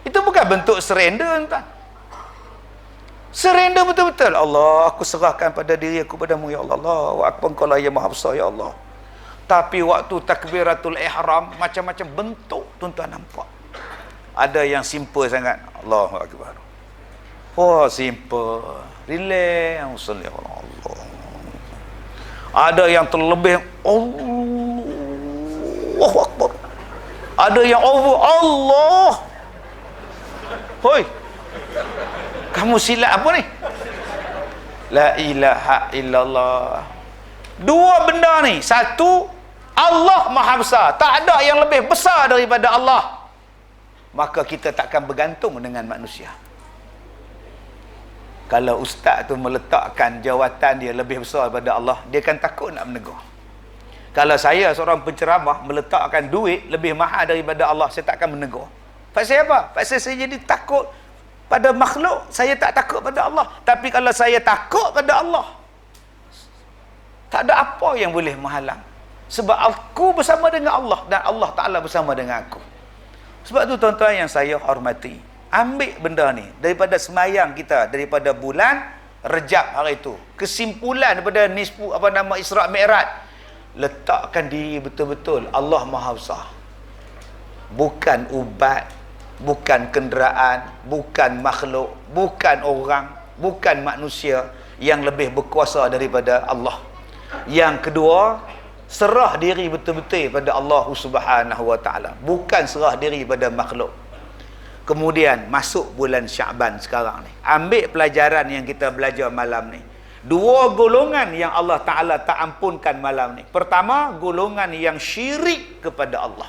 Itu bukan bentuk surrender entah. Surrender betul-betul. Allah, aku serahkan pada diri aku padamu ya Allah. Allahu akbar, Engkau lah yang Maha Besar ya Allah. Tapi waktu takbiratul ihram macam-macam bentuk tuan-tuan nampak. Ada yang simple sangat. Allahu akbar. Oh, simple. Relax. Allah. Ada yang terlebih Allahu akbar. Ada yang over Allah. Hoi. Kamu silap apa ni? La ilaha illallah. Dua benda ni. Satu, Allah Maha Besar. Tak ada yang lebih besar daripada Allah. Maka kita takkan bergantung dengan manusia. Kalau ustaz tu meletakkan jawatan dia lebih besar daripada Allah, dia kan takut nak menegur. Kalau saya seorang penceramah meletakkan duit lebih mahal daripada Allah, saya tak akan menegur. Pasal apa? Pasal saya jadi takut pada makhluk, saya tak takut pada Allah. Tapi kalau saya takut pada Allah, tak ada apa yang boleh menghalang. Sebab aku bersama dengan Allah dan Allah Ta'ala bersama dengan aku. Sebab tu tuan-tuan yang saya hormati, ambil benda ni daripada semayang kita, daripada bulan Rejab hari itu, kesimpulan daripada nisfu Isra' Mi'raj, letakkan diri betul-betul Allah Maha Besar. Bukan ubat, bukan kenderaan, bukan makhluk, bukan orang, bukan manusia. yang lebih berkuasa daripada Allah. Yang kedua, serah diri betul-betul pada Allah Subhanahu wa taala, bukan serah diri pada makhluk. Kemudian masuk bulan Syaban sekarang ni, ambil pelajaran yang kita belajar malam ni. Dua golongan yang Allah Ta'ala tak ampunkan malam ni. Pertama, golongan yang syirik kepada Allah.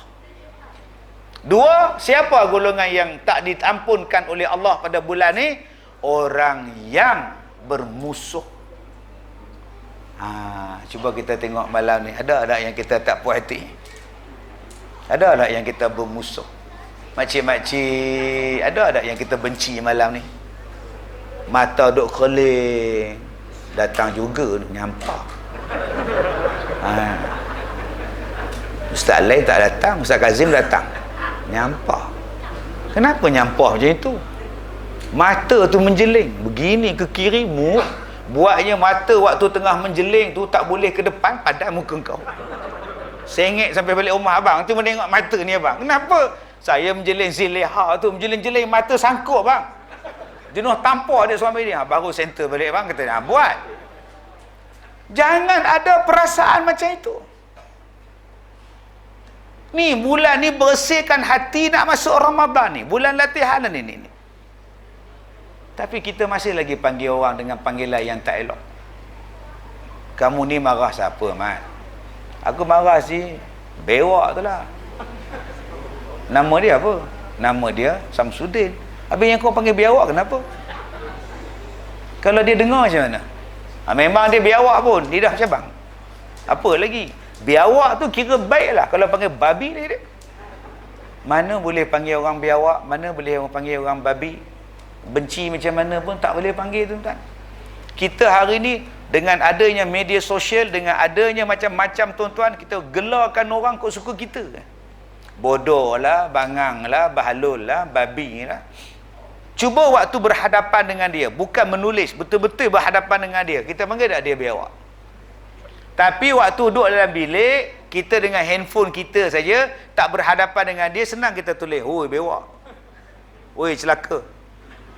Dua, siapa golongan yang tak diampunkan oleh Allah pada bulan ni? Orang yang bermusuh. Cuba kita tengok malam ni, ada tak yang kita tak puas hati? Ada tak yang kita bermusuh? Makcik-makcik, ada tak yang kita benci malam ni? Mata duk keling, datang juga nyampak. Ustaz lain tak datang, Ustaz Kazim datang, nyampak. Kenapa nyampak macam itu? Mata tu menjeling begini ke kiri, buatnya mata waktu tengah menjeling tu tak boleh ke depan, padan muka kau. Sengit sampai balik rumah, abang tu menengok mata ni abang. Kenapa? Saya menjeling zileha tu, menjeling-jeling mata sangkut bang. Jenuh tampar dia suami dia. Baru center balik bang, kata buat. Jangan ada perasaan macam itu. Ni bulan ni bersihkan hati, nak masuk Ramadan ni, bulan latihan ni. Tapi kita masih lagi panggil orang dengan panggilan yang tak elok. Kamu ni marah siapa, Mat? Aku marah si bewak tu lah. Nama dia apa? Nama dia Samsudin. Habis yang kau panggil biawak kenapa? Kalau dia dengar macam mana? Memang dia biawak pun, lidah cabang. Apa lagi? Biawak tu kira baik lah. Kalau panggil babi dia. Mana boleh panggil orang biawak, mana boleh panggil orang babi. Benci macam mana pun tak boleh panggil, tuan-tuan. Kita hari ni dengan adanya media sosial, dengan adanya macam-macam, tuan-tuan, kita gelarkan orang kok suka kita. Bodoh lah, bangang lah, bahalul lah, babi lah. Cuba waktu berhadapan dengan dia, bukan menulis, betul-betul berhadapan dengan dia, kita panggil tak dia biawak. Tapi waktu duduk dalam bilik, kita dengan handphone kita saja, tak berhadapan dengan dia, senang kita tulis, oi biawak, oi celaka.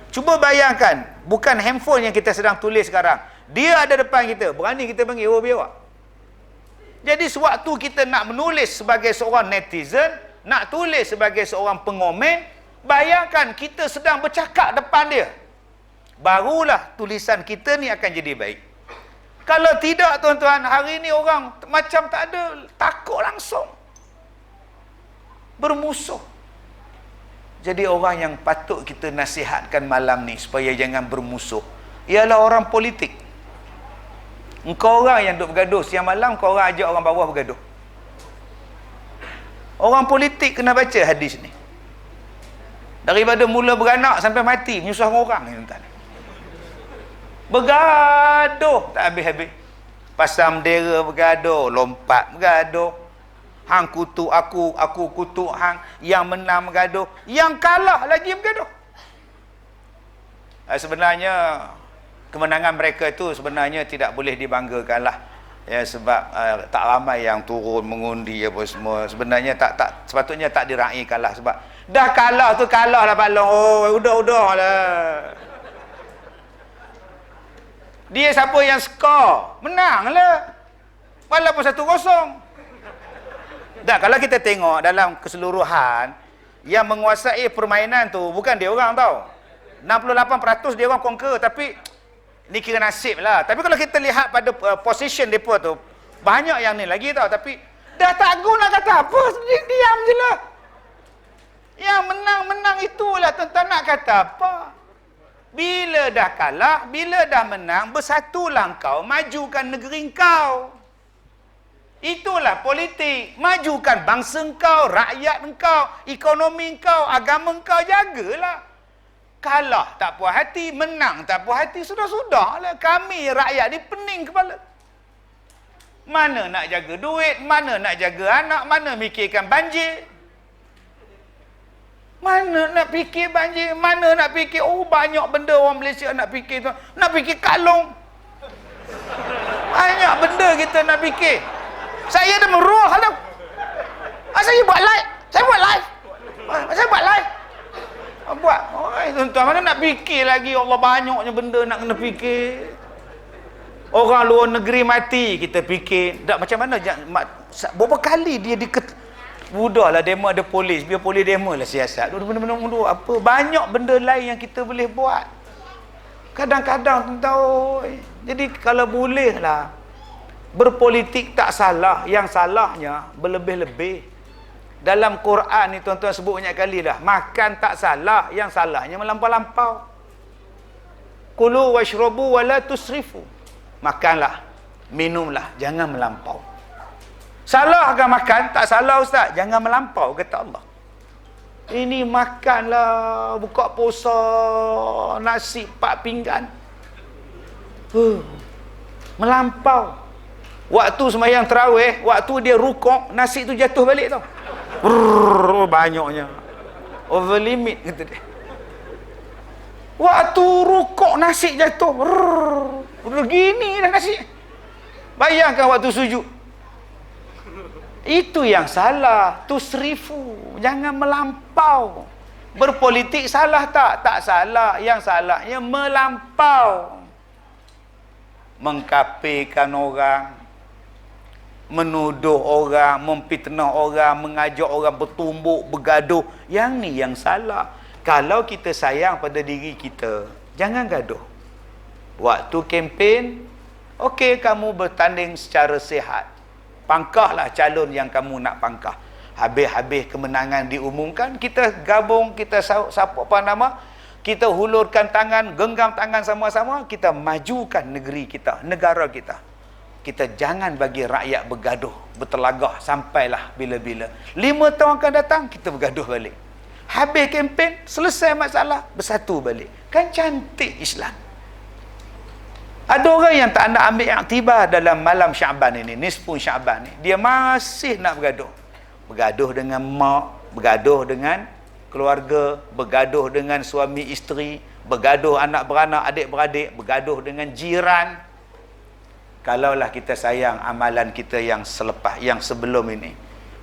Cuba bayangkan, bukan handphone yang kita sedang tulis sekarang, dia ada depan kita, berani kita panggil, oi biawak. Jadi sewaktu kita nak menulis sebagai seorang netizen, nak tulis sebagai seorang pengomen, bayangkan kita sedang bercakap depan dia, barulah tulisan kita ni akan jadi baik. Kalau tidak, tuan-tuan, hari ni orang macam tak ada, takut langsung, bermusuh. Jadi orang yang patut kita nasihatkan malam ni supaya jangan bermusuh ialah orang politik. Engkau orang yang duk bergaduh siang malam, kau orang ajak orang bawah bergaduh. Orang politik kena baca hadis ni. Daripada mula beranak sampai mati menyusah orang ni, tuan-tuan. Bergaduh tak habis-habis. Pasang bendera bergaduh, lompat bergaduh. Hang kutuk aku kutuk hang. Yang menang bergaduh, yang kalah lagi bergaduh. Sebenarnya kemenangan mereka itu sebenarnya tidak boleh dibanggakan lah. Ya, sebab tak ramai yang turun mengundi apa semua. Sebenarnya tak sepatutnya tak diraikan lah. Sebab dah kalah tu kalah lah Pak Long. Oh, udah lah. Dia siapa yang skor, menang lah. Walaupun 1-0. Dah, kalau kita tengok dalam keseluruhan, yang menguasai permainan tu bukan dia orang tau. 68% dia orang conquer, tapi ni kira nasib lah. Tapi kalau kita lihat pada position mereka tu, banyak yang ni lagi tau. Tapi dah tak guna kata apa, diam je lah. Yang menang-menang itulah, tuan-tuan, nak kata apa. Bila dah kalah, bila dah menang, bersatulah kau, majukan negeri kau. Itulah politik. Majukan bangsa kau, rakyat kau, ekonomi kau, agama kau, jagalah. Kalah tak puas hati, menang tak puas hati, sudah-sudahlah. Kami rakyat ni pening kepala. Mana nak jaga duit, mana nak jaga anak, mana mikirkan banjir. Mana nak fikir banjir, mana nak fikir, oh banyak benda orang Malaysia nak fikir tu. Nak fikir kalung. Banyak benda kita nak fikir. Saya dah meruah tau. Saya buat live. Saya buat live. Buat. Oh, tuan-tuan, mana nak fikir lagi, Allah banyaknya benda nak kena fikir. Orang luar negeri mati, kita fikir, tak macam mana? Berapa kali dia Budahlah demo ada polis, biar polis demo lah siasat. Benda-benda apa? Banyak benda lain yang kita boleh buat. Kadang-kadang tahu. Jadi kalau boleh lah, berpolitik tak salah, yang salahnya berlebih-lebih. Dalam Quran ni tuan-tuan sebut banyak kali dah, makan tak salah, yang salahnya melampau-lampau. Kulu washrabu wala tusrifu. Makanlah, minumlah, jangan melampau. Salah ke makan? Tak salah ustaz, jangan melampau, kata Allah. Ini makanlah, buka puasa nasi 4 pinggan. Melampau. Waktu sembahyang tarawih, waktu dia rukuk, nasi tu jatuh balik tau. Banyaknya. Over limit kata dia. Waktu rukuk nasi jatuh. Udah gini dah nasi. Bayangkan waktu sujud. Itu yang salah. Tusrifu. Jangan melampau. Berpolitik salah tak? Tak salah. Yang salahnya melampau. Mengkafirkan orang, menuduh orang, memfitnah orang, mengajak orang bertumbuk, bergaduh. Yang ni yang salah. Kalau kita sayang pada diri kita, jangan gaduh. Waktu kempen, okey kamu bertanding secara sihat. Pangkahlah calon yang kamu nak pangkah. Habis-habis kemenangan diumumkan, kita gabung, kita kita hulurkan tangan, genggam tangan sama-sama, kita majukan negeri kita, negara kita. Kita jangan bagi rakyat bergaduh, bertelagah sampailah bila-bila. 5 tahun akan datang, kita bergaduh balik. Habis kempen, selesai masalah, bersatu balik. Kan cantik Islam. Ada orang yang tak nak ambil iktibar dalam malam Syaban ini, nisfu Syaban ni. Dia masih nak bergaduh. Bergaduh dengan mak, bergaduh dengan keluarga, bergaduh dengan suami isteri, bergaduh anak beranak, adik beradik, bergaduh dengan jiran. Kalaulah kita sayang amalan kita yang selepas, yang sebelum ini,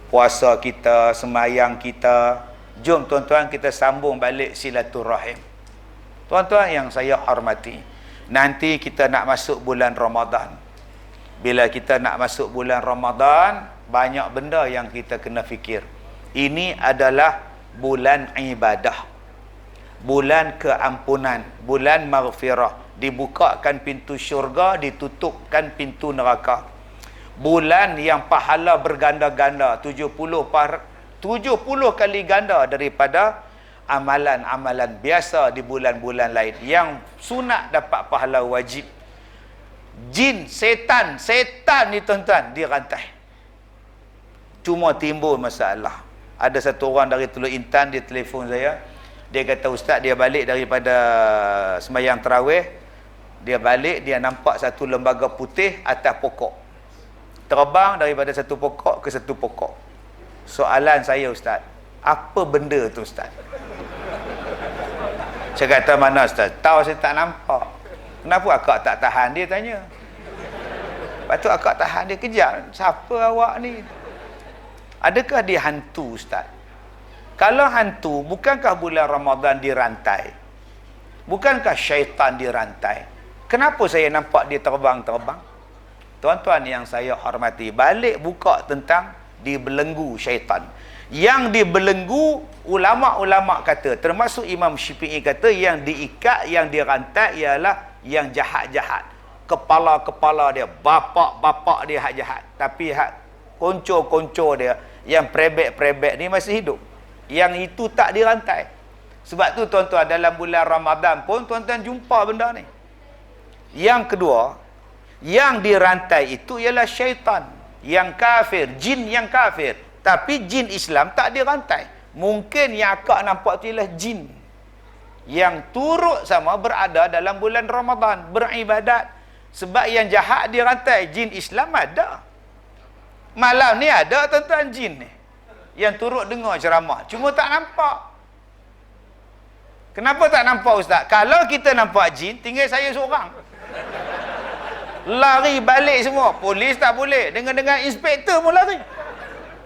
puasa kita, sembahyang kita, jom tuan-tuan kita sambung balik silaturahim. Tuan-tuan yang saya hormati, nanti kita nak masuk bulan Ramadan. Bila kita nak masuk bulan Ramadan, banyak benda yang kita kena fikir. Ini adalah bulan ibadah, bulan keampunan, bulan maghfirah. Dibukakan pintu syurga, ditutupkan pintu neraka. Bulan yang pahala berganda-ganda, 70 kali ganda daripada amalan-amalan biasa di bulan-bulan lain. Yang sunat dapat pahala wajib. Jin, setan ni tuan-tuan dirantai. Cuma timbul masalah. Ada satu orang dari Teluk Intan, dia telefon saya. Dia kata, ustaz, dia balik daripada sembahyang tarawih. Dia balik, dia nampak satu lembaga putih atas pokok. Terbang daripada satu pokok ke satu pokok. Soalan saya, ustaz, apa benda tu, ustaz? Saya kata, mana ustaz? Tahu saya tak nampak. Kenapa akak tak tahan? Dia tanya. Lepas tu akak tahan, dia kejar. Siapa awak ni? Adakah dia hantu, ustaz? Kalau hantu, bukankah bulan Ramadan dirantai? Bukankah syaitan dirantai? Kenapa saya nampak dia terbang-terbang? Tuan-tuan yang saya hormati, balik buka tentang dibelenggu syaitan. Yang dibelenggu, ulama-ulama kata, termasuk Imam Syafi'i kata, yang diikat, yang dirantai ialah yang jahat-jahat. Kepala-kepala dia, bapak-bapak dia hak jahat. Tapi hak konco-konco dia, yang prebek-prebek ni masih hidup. Yang itu tak dirantai. Sebab tu tuan-tuan, dalam bulan Ramadan pun tuan-tuan jumpa benda ni. Yang kedua, yang dirantai itu ialah syaitan yang kafir, jin yang kafir. Tapi jin Islam tak dirantai. Mungkin yang akak nampak tu ialah jin yang turut sama berada dalam bulan Ramadan, beribadat. Sebab yang jahat dirantai, jin Islam ada. Malam ni ada tuan-tuan jin ni yang turut dengar ceramah, cuma tak nampak. Kenapa tak nampak, ustaz? Kalau kita nampak jin, tinggal saya seorang. Lari balik semua. Polis tak boleh. Dengan inspektor pun lari.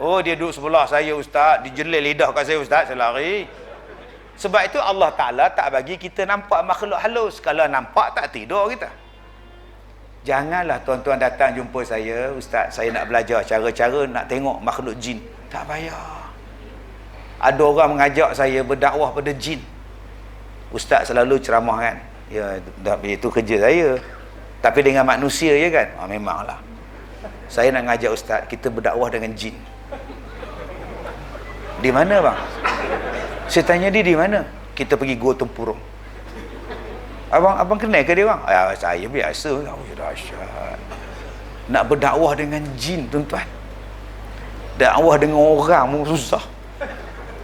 Oh, dia duduk sebelah saya, ustaz. Dijelil lidah kat saya, ustaz. Saya lari. Sebab itu Allah Ta'ala tak bagi kita nampak makhluk halus. Kalau nampak, tak tidur kita. Janganlah tuan-tuan datang jumpa saya, ustaz, saya nak belajar cara-cara nak tengok makhluk jin. Tak payah. Ada orang mengajak saya berdakwah pada jin. Ustaz selalu ceramah kan. Ya, itu kerja saya. Tapi dengan manusia je kan. Memanglah. Saya nak ngajak ustaz, kita berdakwah dengan jin. Di mana bang? Saya tanya dia di mana? Kita pergi Gua Tempurung. Abang kenal ke dia bang? Saya biasa. Dahsyat. Nak berdakwah dengan jin tuan-tuan. Dakwah dengan orang pun susah.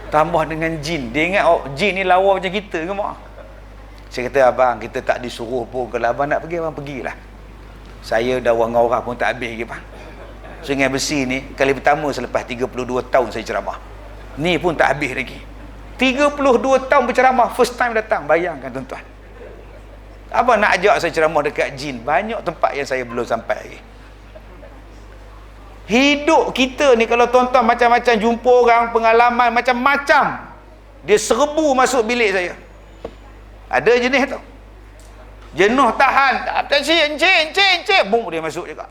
Tambah dengan jin. Dia ingat jin ni lawa macam kita ke mak? Saya kata abang, kita tak disuruh pun. Kalau abang nak pergi, abang pergilah. Saya dakwah dengan orang pun tak habis lagi bang. Sungai Besi ni kali pertama selepas 32 tahun saya ceramah. Ni pun tak habis lagi. 32 tahun berceramah, first time datang. Bayangkan tuan-tuan. Abang nak ajak saya ceramah dekat jin, banyak tempat yang saya belum sampai lagi. Hidup kita ni kalau tuan-tuan macam-macam jumpa orang, pengalaman macam-macam. Dia serbu masuk bilik saya. Ada jenis tu. Jenuh tahan. Encik. Bung dia masuk juga.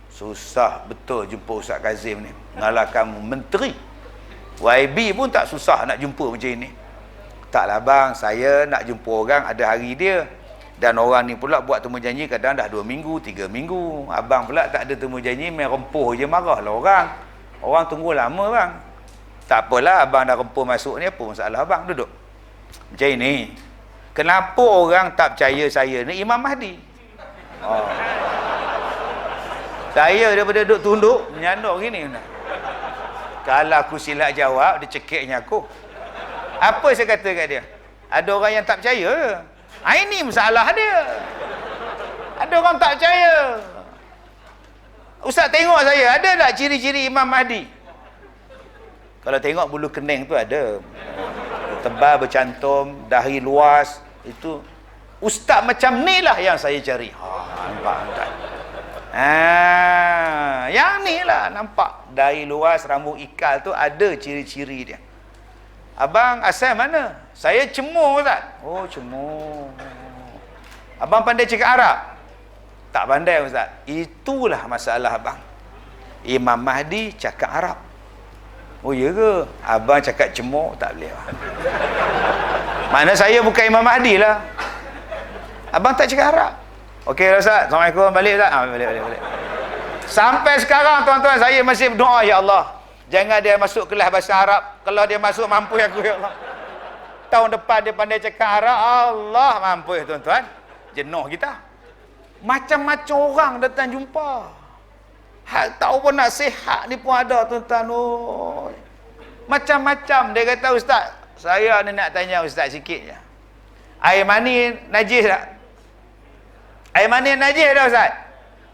Susah betul jumpa Ustaz Kazim ni. Mengalahkan menteri. YB pun tak susah nak jumpa macam ini. Taklah bang, saya nak jumpa orang ada hari dia. Dan orang ni pula buat temu janji kadang dah 2 minggu, 3 minggu. Abang pula tak ada temu janji, main rempuh je, marahlah orang. Orang tunggu lama bang. Tak apalah, abang dah rempuh masuk ni, apa masalah abang? Duduk. Macam ini. Kenapa orang tak percaya saya ni Imam Mahdi? Saya daripada duduk tunduk, menyanduk gini. Kalau aku silap jawab, dia cekiknya aku. Apa saya kata kat dia? Ada orang yang tak percaya. Ini masalah dia. Ada orang tak percaya. Ustaz tengok saya, ada tak ciri-ciri Imam Mahdi? Kalau tengok bulu kening tu ada. Tebal, bercantum, dahi luas. Itu ustaz macam ni lah yang saya cari. Nampak kan? Yang ni lah nampak. Dahi luas, rambut ikal tu ada ciri-ciri dia. Abang asal mana? Saya Cemur Ustaz. Oh Cemur. Abang pandai cakap Arab? Tak pandai Ustaz. Itulah masalah abang. Imam Mahdi cakap Arab. Oh ya ke? Abang cakap Cemur tak boleh. Mana saya bukan Imam Mahdi lah. Abang tak cakap Arab. Okey Ustaz. Assalamualaikum. Balik Ustaz. Balik. Sampai sekarang tuan-tuan saya masih berdoa, ya Allah, jangan dia masuk kelas bahasa Arab. Kalau dia masuk, mampu aku ya Allah. Tahun depan dia pandai cakap Arab, Allah mampu ya tuan-tuan. Jenuh kita. Macam-macam orang datang jumpa. Hak tahu pun nak sihat ni pun ada tuan-tuan. Macam-macam. Dia kata, Ustaz, saya ni nak tanya Ustaz sikit je. Air mani najis tak? Air mani najis tak Ustaz?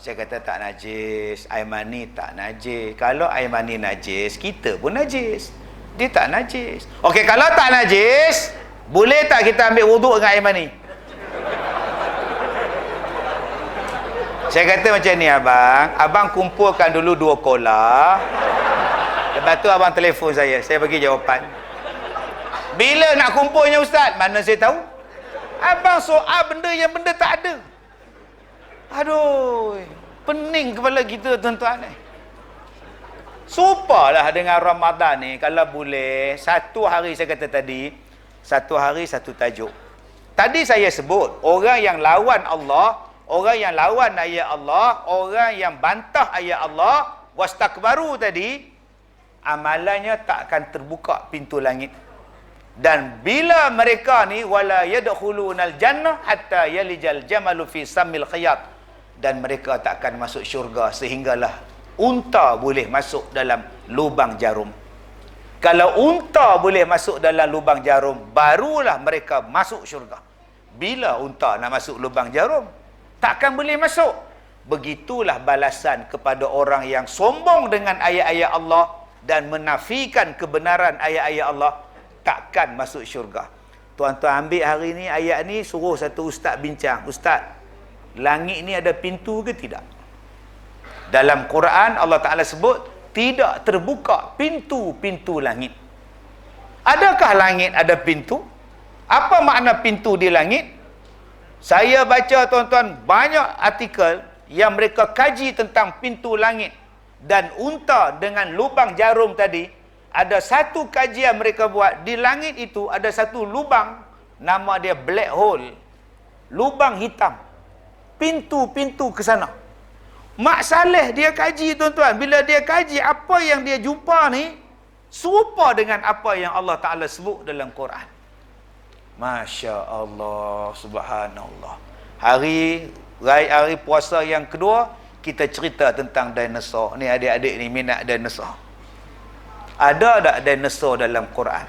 Saya kata tak najis. Air mani tak najis. Kalau air mani najis, kita pun najis. Dia tak najis. Okey, kalau tak najis, boleh tak kita ambil wuduk dengan air mani? Saya kata macam ni abang. Abang kumpulkan dulu 2 kola. Lepas tu abang telefon saya bagi jawapan. Bila nak kumpulnya Ustaz? Mana saya tahu? Abang soal benda yang benda tak ada. Aduh, pening kepala kita tuan-tuan ni. Supalah dengan Ramadan ni, kalau boleh, 1 hari saya kata tadi, 1 hari 1 tajuk. Tadi saya sebut, orang yang lawan Allah, orang yang lawan ayat Allah, orang yang bantah ayat Allah, wastakbaru tadi, amalannya tak akan terbuka pintu langit. Dan bila mereka ni wala yadkhulunal jannah hatta yalijal jamalu fi sammil khiyat, dan mereka tak akan masuk syurga sehinggalah unta boleh masuk dalam lubang jarum. Kalau unta boleh masuk dalam lubang jarum, barulah mereka masuk syurga. Bila unta nak masuk lubang jarum, takkan boleh masuk. Begitulah balasan kepada orang yang sombong dengan ayat-ayat Allah dan menafikan kebenaran ayat-ayat Allah, takkan masuk syurga. Tuan-tuan ambil hari ni ayat ni, suruh satu ustaz bincang. Ustaz, langit ni ada pintu ke tidak? Dalam Quran Allah Ta'ala sebut tidak terbuka pintu-pintu langit. Adakah langit ada pintu? Apa makna pintu di langit? Saya baca tuan-tuan banyak artikel yang mereka kaji tentang pintu langit dan unta dengan lubang jarum tadi. Ada satu kajian mereka buat, di langit itu ada satu lubang, nama dia black hole, lubang hitam, pintu-pintu ke sana. Mak Saleh dia kaji tuan-tuan, bila dia kaji apa yang dia jumpa ni serupa dengan apa yang Allah Ta'ala sebut dalam Quran. Masya Allah, subhanallah. Hari puasa yang kedua, kita cerita tentang dinosaur. Ni adik-adik ni minat dinosaur. Ada tak dinosaur dalam Quran?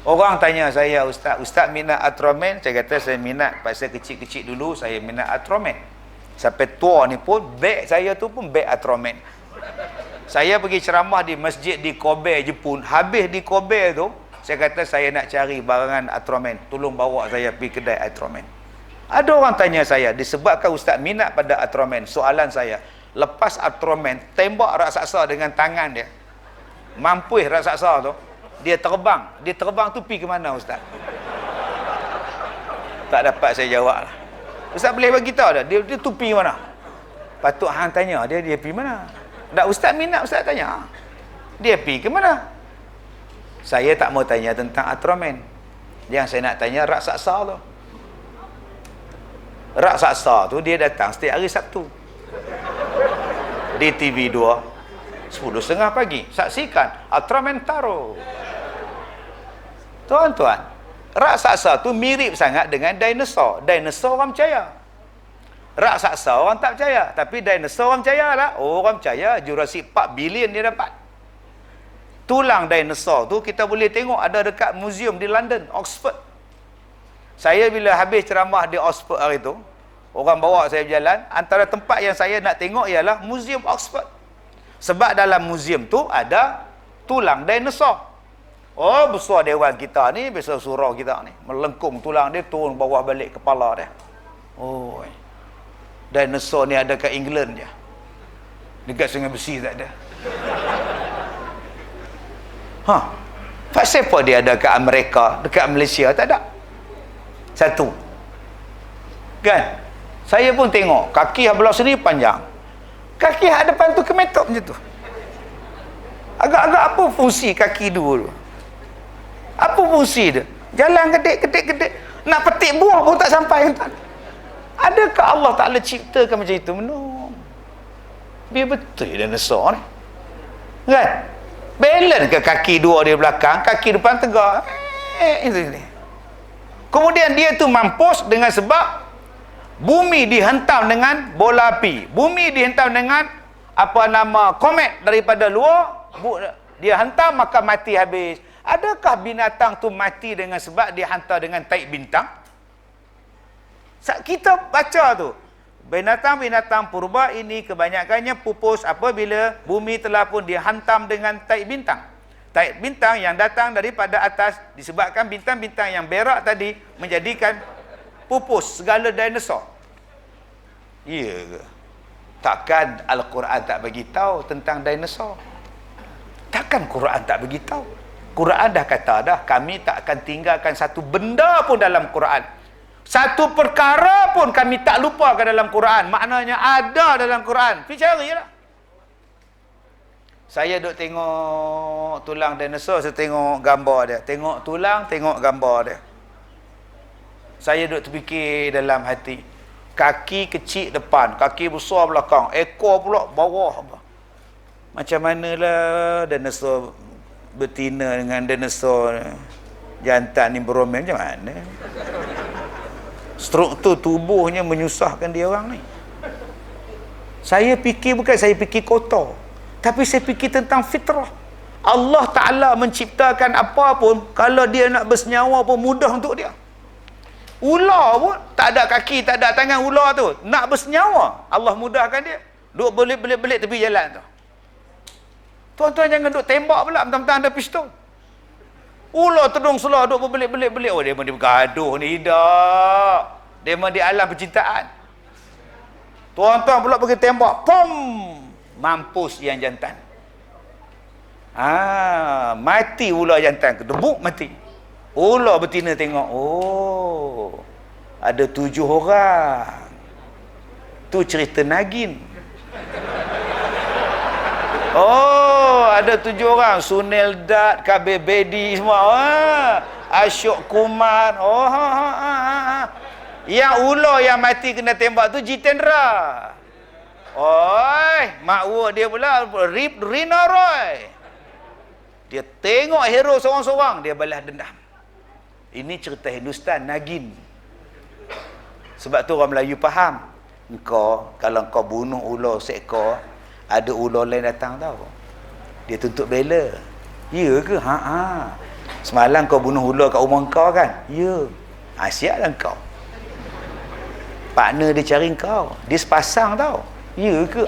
Orang tanya saya, Ustaz minat Ultraman? Saya kata saya minat, pasal kecil-kecil dulu saya minat Ultraman. Sampai tua ni pun, beg saya tu pun beg Ultraman. Saya pergi ceramah di masjid di Kobe, Jepun. Habis di Kobe tu, saya kata saya nak cari barangan Ultraman. Tolong bawa saya pergi kedai Ultraman. Ada orang tanya saya, disebabkan Ustaz minat pada Ultraman. Soalan saya, lepas Ultraman tembak raksasa dengan tangan dia, mampu raksasa tu, dia terbang. Dia terbang tu pergi ke mana Ustaz? Tak dapat saya jawab lah. Ustaz boleh bagi tahu dah, dia tu pergi mana? Patut hang tanya, dia pergi mana? Tak, Ustaz minat, Ustaz tanya. Dia pergi ke mana? Saya tak mau tanya tentang Ultraman. Yang saya nak tanya raksasa tu. Raksasa tu dia datang setiap hari Sabtu. Di TV 2, 10.30 pagi. Saksikan Ultraman Taro. Tuan-tuan, raksasa tu mirip sangat dengan dinosaur. Dinosaur orang percaya. Raksasa orang tak percaya. Tapi dinosaur orang percaya lah. Orang percaya Jurassic Park bilion dia dapat. Tulang dinosaur tu kita boleh tengok ada dekat museum di London, Oxford. Saya bila habis ceramah di Oxford hari tu, orang bawa saya berjalan, antara tempat yang saya nak tengok ialah museum Oxford. Sebab dalam museum tu ada tulang dinosaur. Oh, besar dewan kita ni, besar surau kita ni. Melengkung tulang dia, turun bawah balik kepala dia. Oh, dinosaur ni ada kat England je. Dekat Sungai Besi tak ada. Pasal apa dia ada kat Amerika, dekat Malaysia tak ada? Satu. Kan? Saya pun tengok, kaki sebelah sini panjang. Kaki hadapan tu kemetok macam tu. Agak-agak apa fungsi kaki dua tu? Apa fungsi dia? Jalan kedek. Nak petik buah pun tak sampai. Adakah Allah Ta'ala ciptakan macam itu? Belum. Biar betul dinosaur ni. Kan? Balance ke kaki dua di belakang, kaki depan tegak. Kemudian dia tu mampus dengan sebab bumi dihentam dengan bola api. Bumi dihentam dengan komet daripada luar. Dia hentam maka mati habis. Adakah binatang tu mati dengan sebab dia hantar dengan taik bintang? Kita baca tu, binatang-binatang purba ini kebanyakannya pupus apabila bumi telah pun dihantam dengan taik bintang. Taik bintang yang datang daripada atas disebabkan bintang-bintang yang berak tadi menjadikan pupus segala dinosaur. Ya ke? Takkan Al-Quran tak bagi tahu tentang dinosaur? Takkan Quran tak bagi tahu? Quran dah kata dah, kami tak akan tinggalkan satu benda pun dalam Quran. Satu perkara pun kami tak lupakan dalam Quran. Maknanya ada dalam Quran. Pergi carilah. Saya duk tengok tulang dinosaur, saya tengok gambar dia. Tengok tulang, tengok gambar dia. Saya duk terfikir dalam hati. Kaki kecil depan, kaki besar belakang, ekor pula bawah. Macam manalah dinosaur betina dengan dinosaur jantan ni beromen, macam mana? Struktur tubuhnya menyusahkan dia orang ni. Saya fikir, bukan saya fikir kotor, tapi saya fikir tentang fitrah. Allah Ta'ala menciptakan apa pun, kalau dia nak bersenyawa pun mudah untuk dia. Ular pun tak ada kaki, tak ada tangan ular tu, nak bersenyawa Allah mudahkan dia. Duk belit-belit tepi jalan tu. Tuan-tuan jangan duk tembak pula mentang-mentang ada pistol. Ular tedung selah duk berbelit-belit. Oh, dia memang bergaduh ni. Tak. Dia memang di alam percintaan. Tuan-tuan pula pergi tembak. Pom! Mampus yang jantan. Mati ular jantan. Kedebuk mati. Ular betina tengok. Oh. Ada 7 orang. Tu cerita Nagin. Oh, ada 7 orang. Sunil Dat, KB Bedi semua. Ashok Kumar. Yang ular yang mati kena tembak tu Jitendra. Oi, makwa dia pula Rina Roy. Dia tengok hero seorang-seorang, dia balas dendam. Ini cerita Hindustan, Nagin. Sebab tu orang Melayu faham. Kalau kau bunuh ular seekor, ada ular lain datang tau. Dia tuntut bela. Ya ke? Semalam kau bunuh ular kat rumah kau kan? Ya. Siaplah kau. Partner dia cari kau. Dia sepasang tau. Ya ke?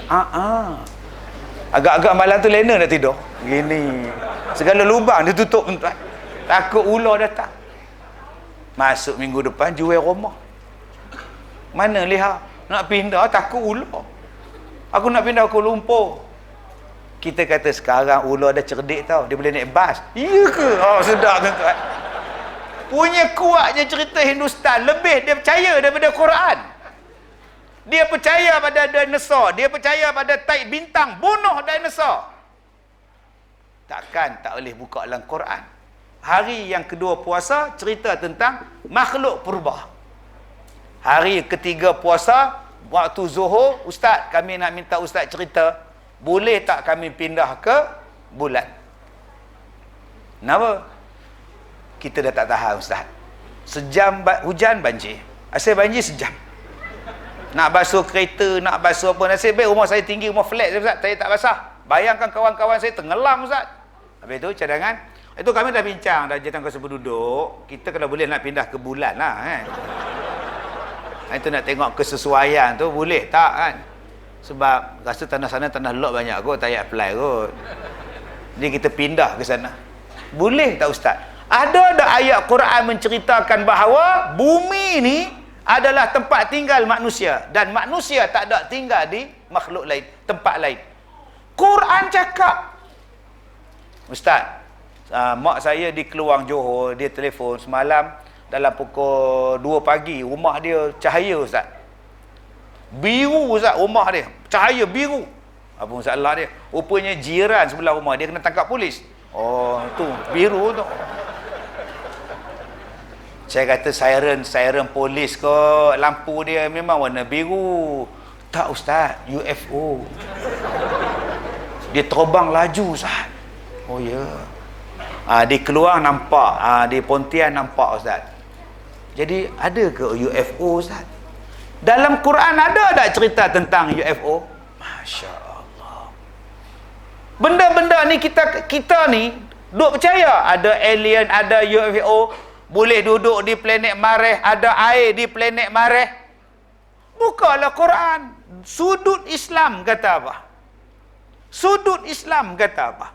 Agak-agak malam tu Lena nak tidur. Gini. Segala lubang dia tutup. Takut ular datang. Masuk minggu depan jual rumah. Mana lihat? Nak pindah takut ular. Aku nak pindah Kuala Lumpur. Kita kata sekarang ular dah cerdik tau. Dia boleh naik bas. Ya ke? Sedap tuan-tuan. Punya kuatnya cerita Hindustan. Lebih dia percaya daripada Quran. Dia percaya pada dinosaur. Dia percaya pada taik bintang. Bunuh dinosaur. Takkan tak boleh buka dalam Quran. Hari yang kedua puasa cerita tentang makhluk purba. Hari ketiga puasa, waktu zuhur, Ustaz, kami nak minta Ustaz cerita, boleh tak kami pindah ke bulan? Kenapa? Kita dah tak tahan, Ustaz. Sejam hujan, banjir. Asal banjir sejam. Nak basuh kereta, nak basuh apa, nasib baik rumah saya tinggi, rumah flat, Ustaz, saya tak basah. Bayangkan kawan-kawan saya tenggelam, Ustaz. Habis tu cadangan. Itu kami dah bincang, dah jatuh kuasa penduduk, kita kalau boleh nak pindah ke bulan lah, kan? Itu nak tengok kesesuaian tu boleh tak kan? Sebab rasa tanah sana tanah lot banyak kot, tak payah apply kot. Jadi kita pindah ke sana. Boleh tak Ustaz? Ada ayat Quran menceritakan bahawa bumi ni adalah tempat tinggal manusia dan manusia tak ada tinggal di makhluk lain, tempat lain. Quran cakap. Ustaz, mak saya di Keluang Johor, dia telefon semalam dalam pukul 2 pagi, rumah dia cahaya Ustaz. Biru Ustaz, rumah dia. Cahaya biru. Apa masalah dia? Rupanya jiran sebelah rumah dia kena tangkap polis. Oh, tu, biru tu. Saya kata siren polis kot. Lampu dia memang warna biru. Tak Ustaz, UFO. Dia terbang laju Ustaz. Oh ya. Di Keluang nampak, di Pontian nampak Ustaz. Jadi ada ke UFO Ustaz? Dalam Quran ada tak cerita tentang UFO? Masya Allah. Benda-benda ni kita ni duk percaya ada alien, ada UFO, boleh duduk di planet Mareh, ada air di planet Mareh. Bukalah Quran. Sudut Islam kata apa? Sudut Islam kata apa?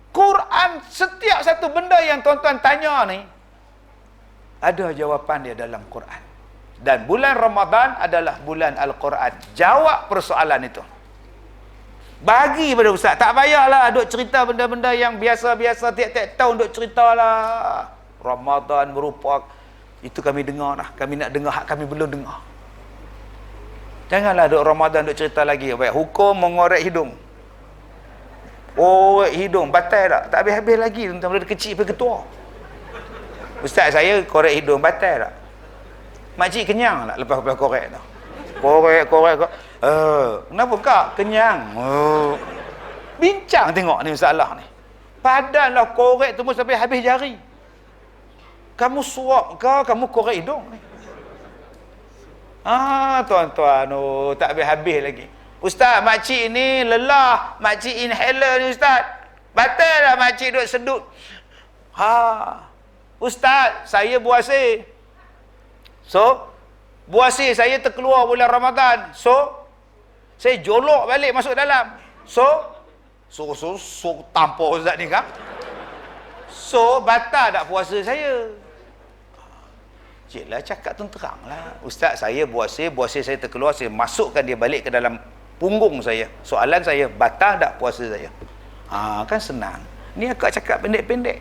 Quran, setiap satu benda yang tuan-tuan tanya ni ada jawapan dia dalam Quran. Dan bulan Ramadan adalah bulan Al-Quran. Jawab persoalan itu. Bagi pada Ustaz, tak payahlah duk cerita benda-benda yang biasa-biasa tiap-tiap tahun duk ceritalah. Ramadan merupakan itu kami dengar dah. Kami nak dengar hak kami belum dengar. Janganlah duk Ramadan duk cerita lagi. Baik, hukum mengorek hidung. Korek hidung, batal tak? Tak habis-habis lagi tentang dari kecil sampai ketua. Ustaz saya korek hidung, batal tak? Makcik kenyang tak lepas korek tu? Korek. Kenapa kak? Kenyang. Bincang tengok ni masalah ni. Padanlah korek tu sampai habis jari. Kamu suap ke? Kamu korek hidung ni? Tuan-tuan, tak habis-habis lagi. Ustaz, makcik ni lelah. Makcik inhaler ni Ustaz. Batal lah makcik duduk sedut. Ustaz, saya buasir. So, buasir saya terkeluar bulan Ramadan. So, saya jolok balik masuk dalam. So tampar Ustaz ni kan? So, batal tak puasa saya? Ciklah cakap terang lah. Ustaz, saya buasir saya terkeluar, saya masukkan dia balik ke dalam punggung saya. Soalan saya, batal tak puasa saya? Kan senang. Ni akak cakap pendek-pendek.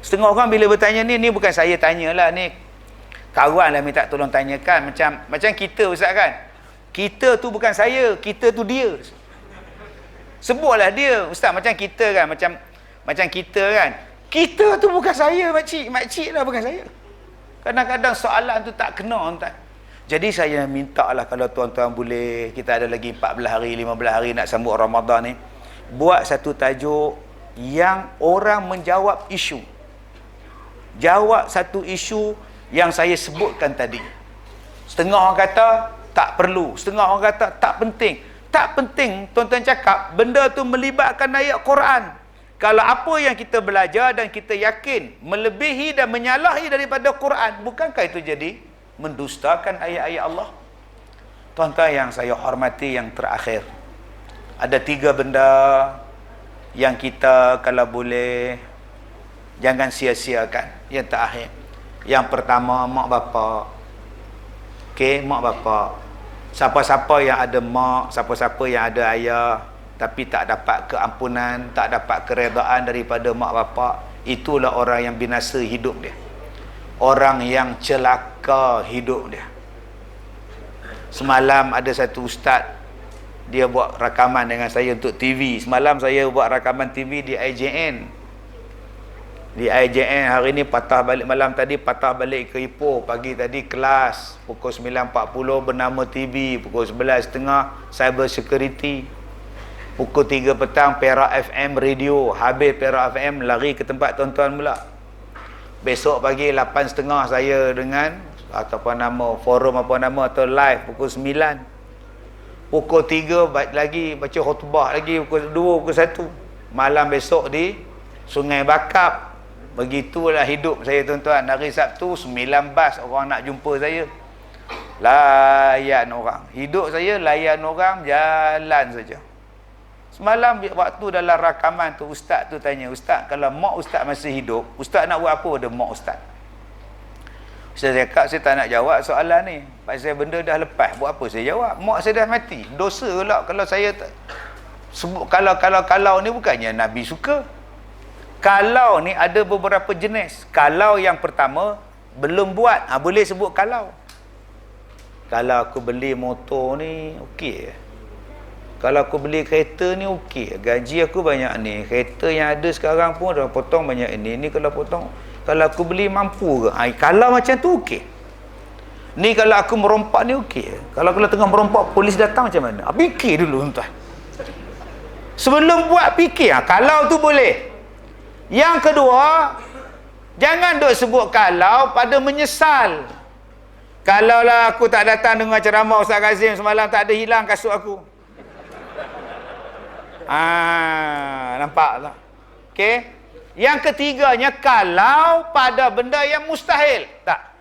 Setengah orang bila bertanya ni bukan saya tanyalah ni. Kawan lah minta tolong tanyakan. Macam kita Ustaz kan. Kita tu bukan saya, kita tu dia. Sebutlah dia. Ustaz macam kita kan, macam kita kan. Kita tu bukan saya, makcik lah bukan saya. Kadang-kadang soalan tu tak kena tuan. Jadi saya minta lah kalau tuan-tuan boleh, kita ada lagi 14 hari, 15 hari nak sambut Ramadan ni, buat satu tajuk yang orang menjawab isu. Jawab satu isu yang saya sebutkan tadi. Setengah orang kata tak perlu, setengah orang kata tak penting. Tak penting, tuan-tuan cakap benda tu melibatkan ayat Quran. Kalau apa yang kita belajar dan kita yakin melebihi dan menyalahi daripada Quran, bukankah itu jadi mendustakan ayat-ayat Allah? Tuan-tuan yang saya hormati, yang terakhir, ada 3 benda yang kita kalau boleh jangan sia-siakan. Yang terakhir, yang pertama, mak bapak. Okey, mak bapak. Siapa-siapa yang ada mak, siapa-siapa yang ada ayah tapi tak dapat keampunan, tak dapat keredaan daripada mak bapak, itulah orang yang binasa hidup dia. Orang yang celaka hidup dia. Semalam ada satu ustaz, dia buat rakaman dengan saya untuk TV. Semalam saya buat rakaman TV di IJN. Di IJN hari ni patah balik, malam tadi patah balik ke Ipoh. Pagi tadi kelas pukul 9.40 bernama TV, pukul 11.30 cyber security, pukul 3 petang Perak FM radio. Habis Perak FM lari ke tempat tuan-tuan pula. Besok pagi 8.30 saya dengan ataupun nama forum apa nama atau live pukul 9. Pukul 3 lagi baca khutbah lagi, pukul 2, pukul 1. Malam besok di Sungai Bakap. Begitulah hidup saya tuan-tuan. Hari Sabtu 9 bas orang nak jumpa saya. Layan orang. Hidup saya layan orang, jalan saja. Semalam waktu dalam rakaman tu ustaz tu tanya, "Ustaz, kalau mak ustaz masih hidup, ustaz nak buat apa pada mak ustaz?" Ustaz cakap, "Saya tak nak jawab soalan ni. Pasal benda dah lepas, buat apa saya jawab? Mak saya dah mati. Dosa pula kalau saya sebut kalau ni bukannya Nabi suka." Kalau ni ada beberapa jenis. Kalau yang pertama belum buat, boleh sebut kalau. Kalau aku beli motor ni okey. Kalau aku beli kereta ni okey. Gaji aku banyak ni. Kereta yang ada sekarang pun dah potong banyak ini. Ni kalau potong, kalau aku beli mampu ke? Kalau macam tu okey. Ni kalau aku merompak ni okey. Kalau tengah merompak polis datang macam mana? Fikir dulu tuan. Sebelum buat fikir. Kalau tu boleh. Yang kedua, jangan duk sebut kalau pada menyesal. Kalaulah aku tak datang dengar ceramah Ustaz Kazim semalam, tak ada hilang kasut aku. Nampak tak? Okey. Yang ketiganya, kalau pada benda yang mustahil. Tak.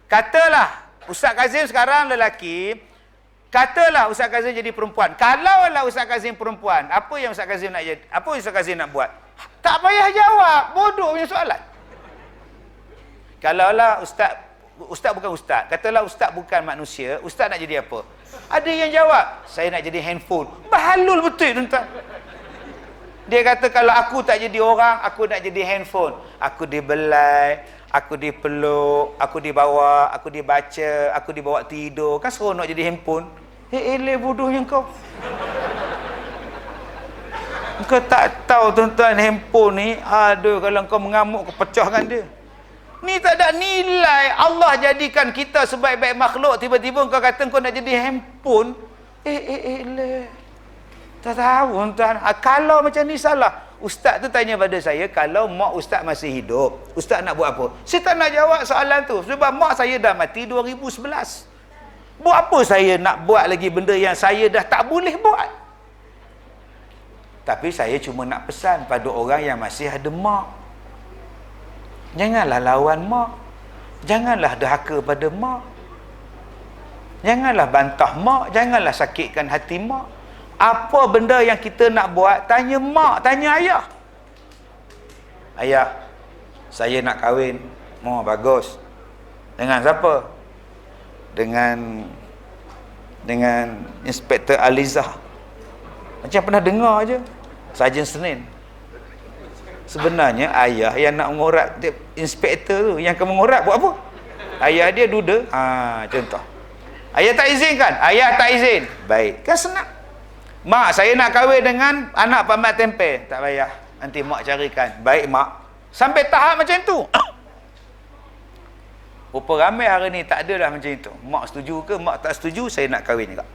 Katalah Ustaz Kazim sekarang lelaki, katalah Ustaz Kazim jadi perempuan. Kalaulah Ustaz Kazim perempuan, apa yang Ustaz Kazim nak jadi? Apa yang Ustaz Kazim nak buat? Tak payah jawab, bodoh punya soalan. Kalaulah ustaz bukan ustaz, katalah ustaz bukan manusia, ustaz nak jadi apa? Ada yang jawab, saya nak jadi handphone. Bahalul betul tuan-tuan. Dia kata kalau aku tak jadi orang, aku nak jadi handphone. Aku dibelai, aku dipeluk, aku dibawa, aku dibaca, aku dibawa tidur. Kan seronok jadi handphone. Bodohnya kau. Kau tak tahu tuan-tuan, handphone ni, aduh, kalau kau mengamuk, kau pecahkan dia. Ni tak ada nilai. Allah jadikan kita sebaik-baik makhluk, tiba-tiba kau kata kau nak jadi handphone. Tak tahu tuan-tuan. Kalau macam ni salah. Ustaz tu tanya pada saya, kalau mak ustaz masih hidup, ustaz nak buat apa? Saya tak nak jawab soalan tu. Sebab mak saya dah mati 2011. Buat apa saya nak buat lagi benda yang saya dah tak boleh buat? Tapi saya cuma nak pesan pada orang yang masih ada mak. Janganlah lawan mak. Janganlah derhaka pada mak. Janganlah bantah mak. Janganlah sakitkan hati mak. Apa benda yang kita nak buat, tanya mak, tanya ayah. Ayah, saya nak kahwin. Mau bagus. Dengan siapa? Dengan Inspektor Alizah. Macam pernah dengar je, Sarjan Senin. Sebenarnya ayah yang nak mengorat inspektor tu, yang kamu mengorat buat apa? Ayah dia duda. Contoh. Ayah tak izinkan? Ayah tak izin. Baik. Kan senang. Mak, saya nak kahwin dengan anak Pak Mat Tempe. Tak payah. Nanti mak carikan. Baik, mak. Sampai tahap macam tu. Berapa ramai hari ni tak adalah macam itu. Mak setuju ke, mak tak setuju, saya nak kahwin juga.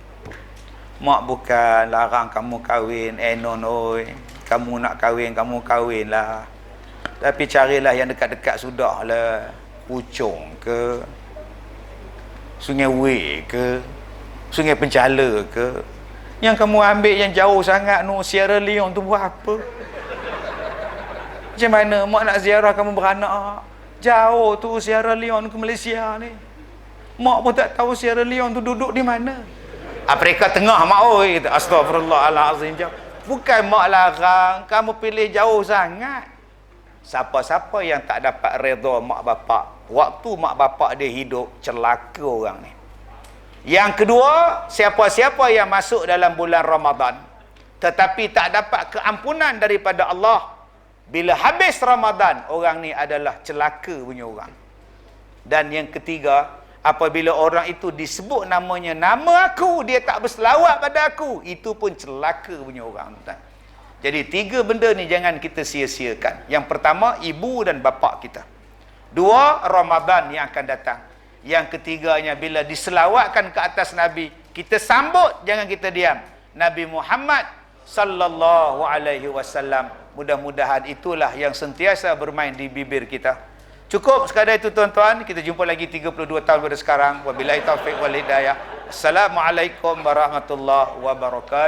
Mak bukan larang kamu kahwin, non oi. Kamu nak kahwin, kamu kahwin lah. Tapi carilah yang dekat-dekat sudah lah. Puchong ke, Sungai Wei ke, Sungai Penchala ke. Yang kamu ambil yang jauh sangat no, Sierra Leone tu buat apa? Macam mana mak nak ziarah kamu beranak? Jauh tu Sierra Leone ke Malaysia ni. Mak pun tak tahu Sierra Leone tu duduk di mana. Afrika Tengah mak oi. Astagfirullahalazim. Bukan mak larang, kamu pilih jauh sangat. Siapa-siapa yang tak dapat redha mak bapak waktu mak bapak dia hidup, celaka orang ni. Yang kedua, siapa-siapa yang masuk dalam bulan Ramadan tetapi tak dapat keampunan daripada Allah, bila habis Ramadan, orang ni adalah celaka punya orang. Dan yang ketiga, apabila orang itu disebut namanya, nama aku, dia tak berselawat pada aku, itu pun celaka punya orang. Jadi 3 benda ni jangan kita sia-siakan. Yang pertama, ibu dan bapa kita. 2, Ramadan yang akan datang. Yang ketiganya, bila diselawatkan ke atas Nabi, kita sambut, jangan kita diam. Nabi Muhammad sallallahu alaihi wasallam. Mudah-mudahan itulah yang sentiasa bermain di bibir kita. Cukup sekadar itu tuan-tuan. Kita jumpa lagi 32 tahun pada sekarang. Wabillahi taufiq wal hidayah. Assalamualaikum warahmatullahi wabarakatuh.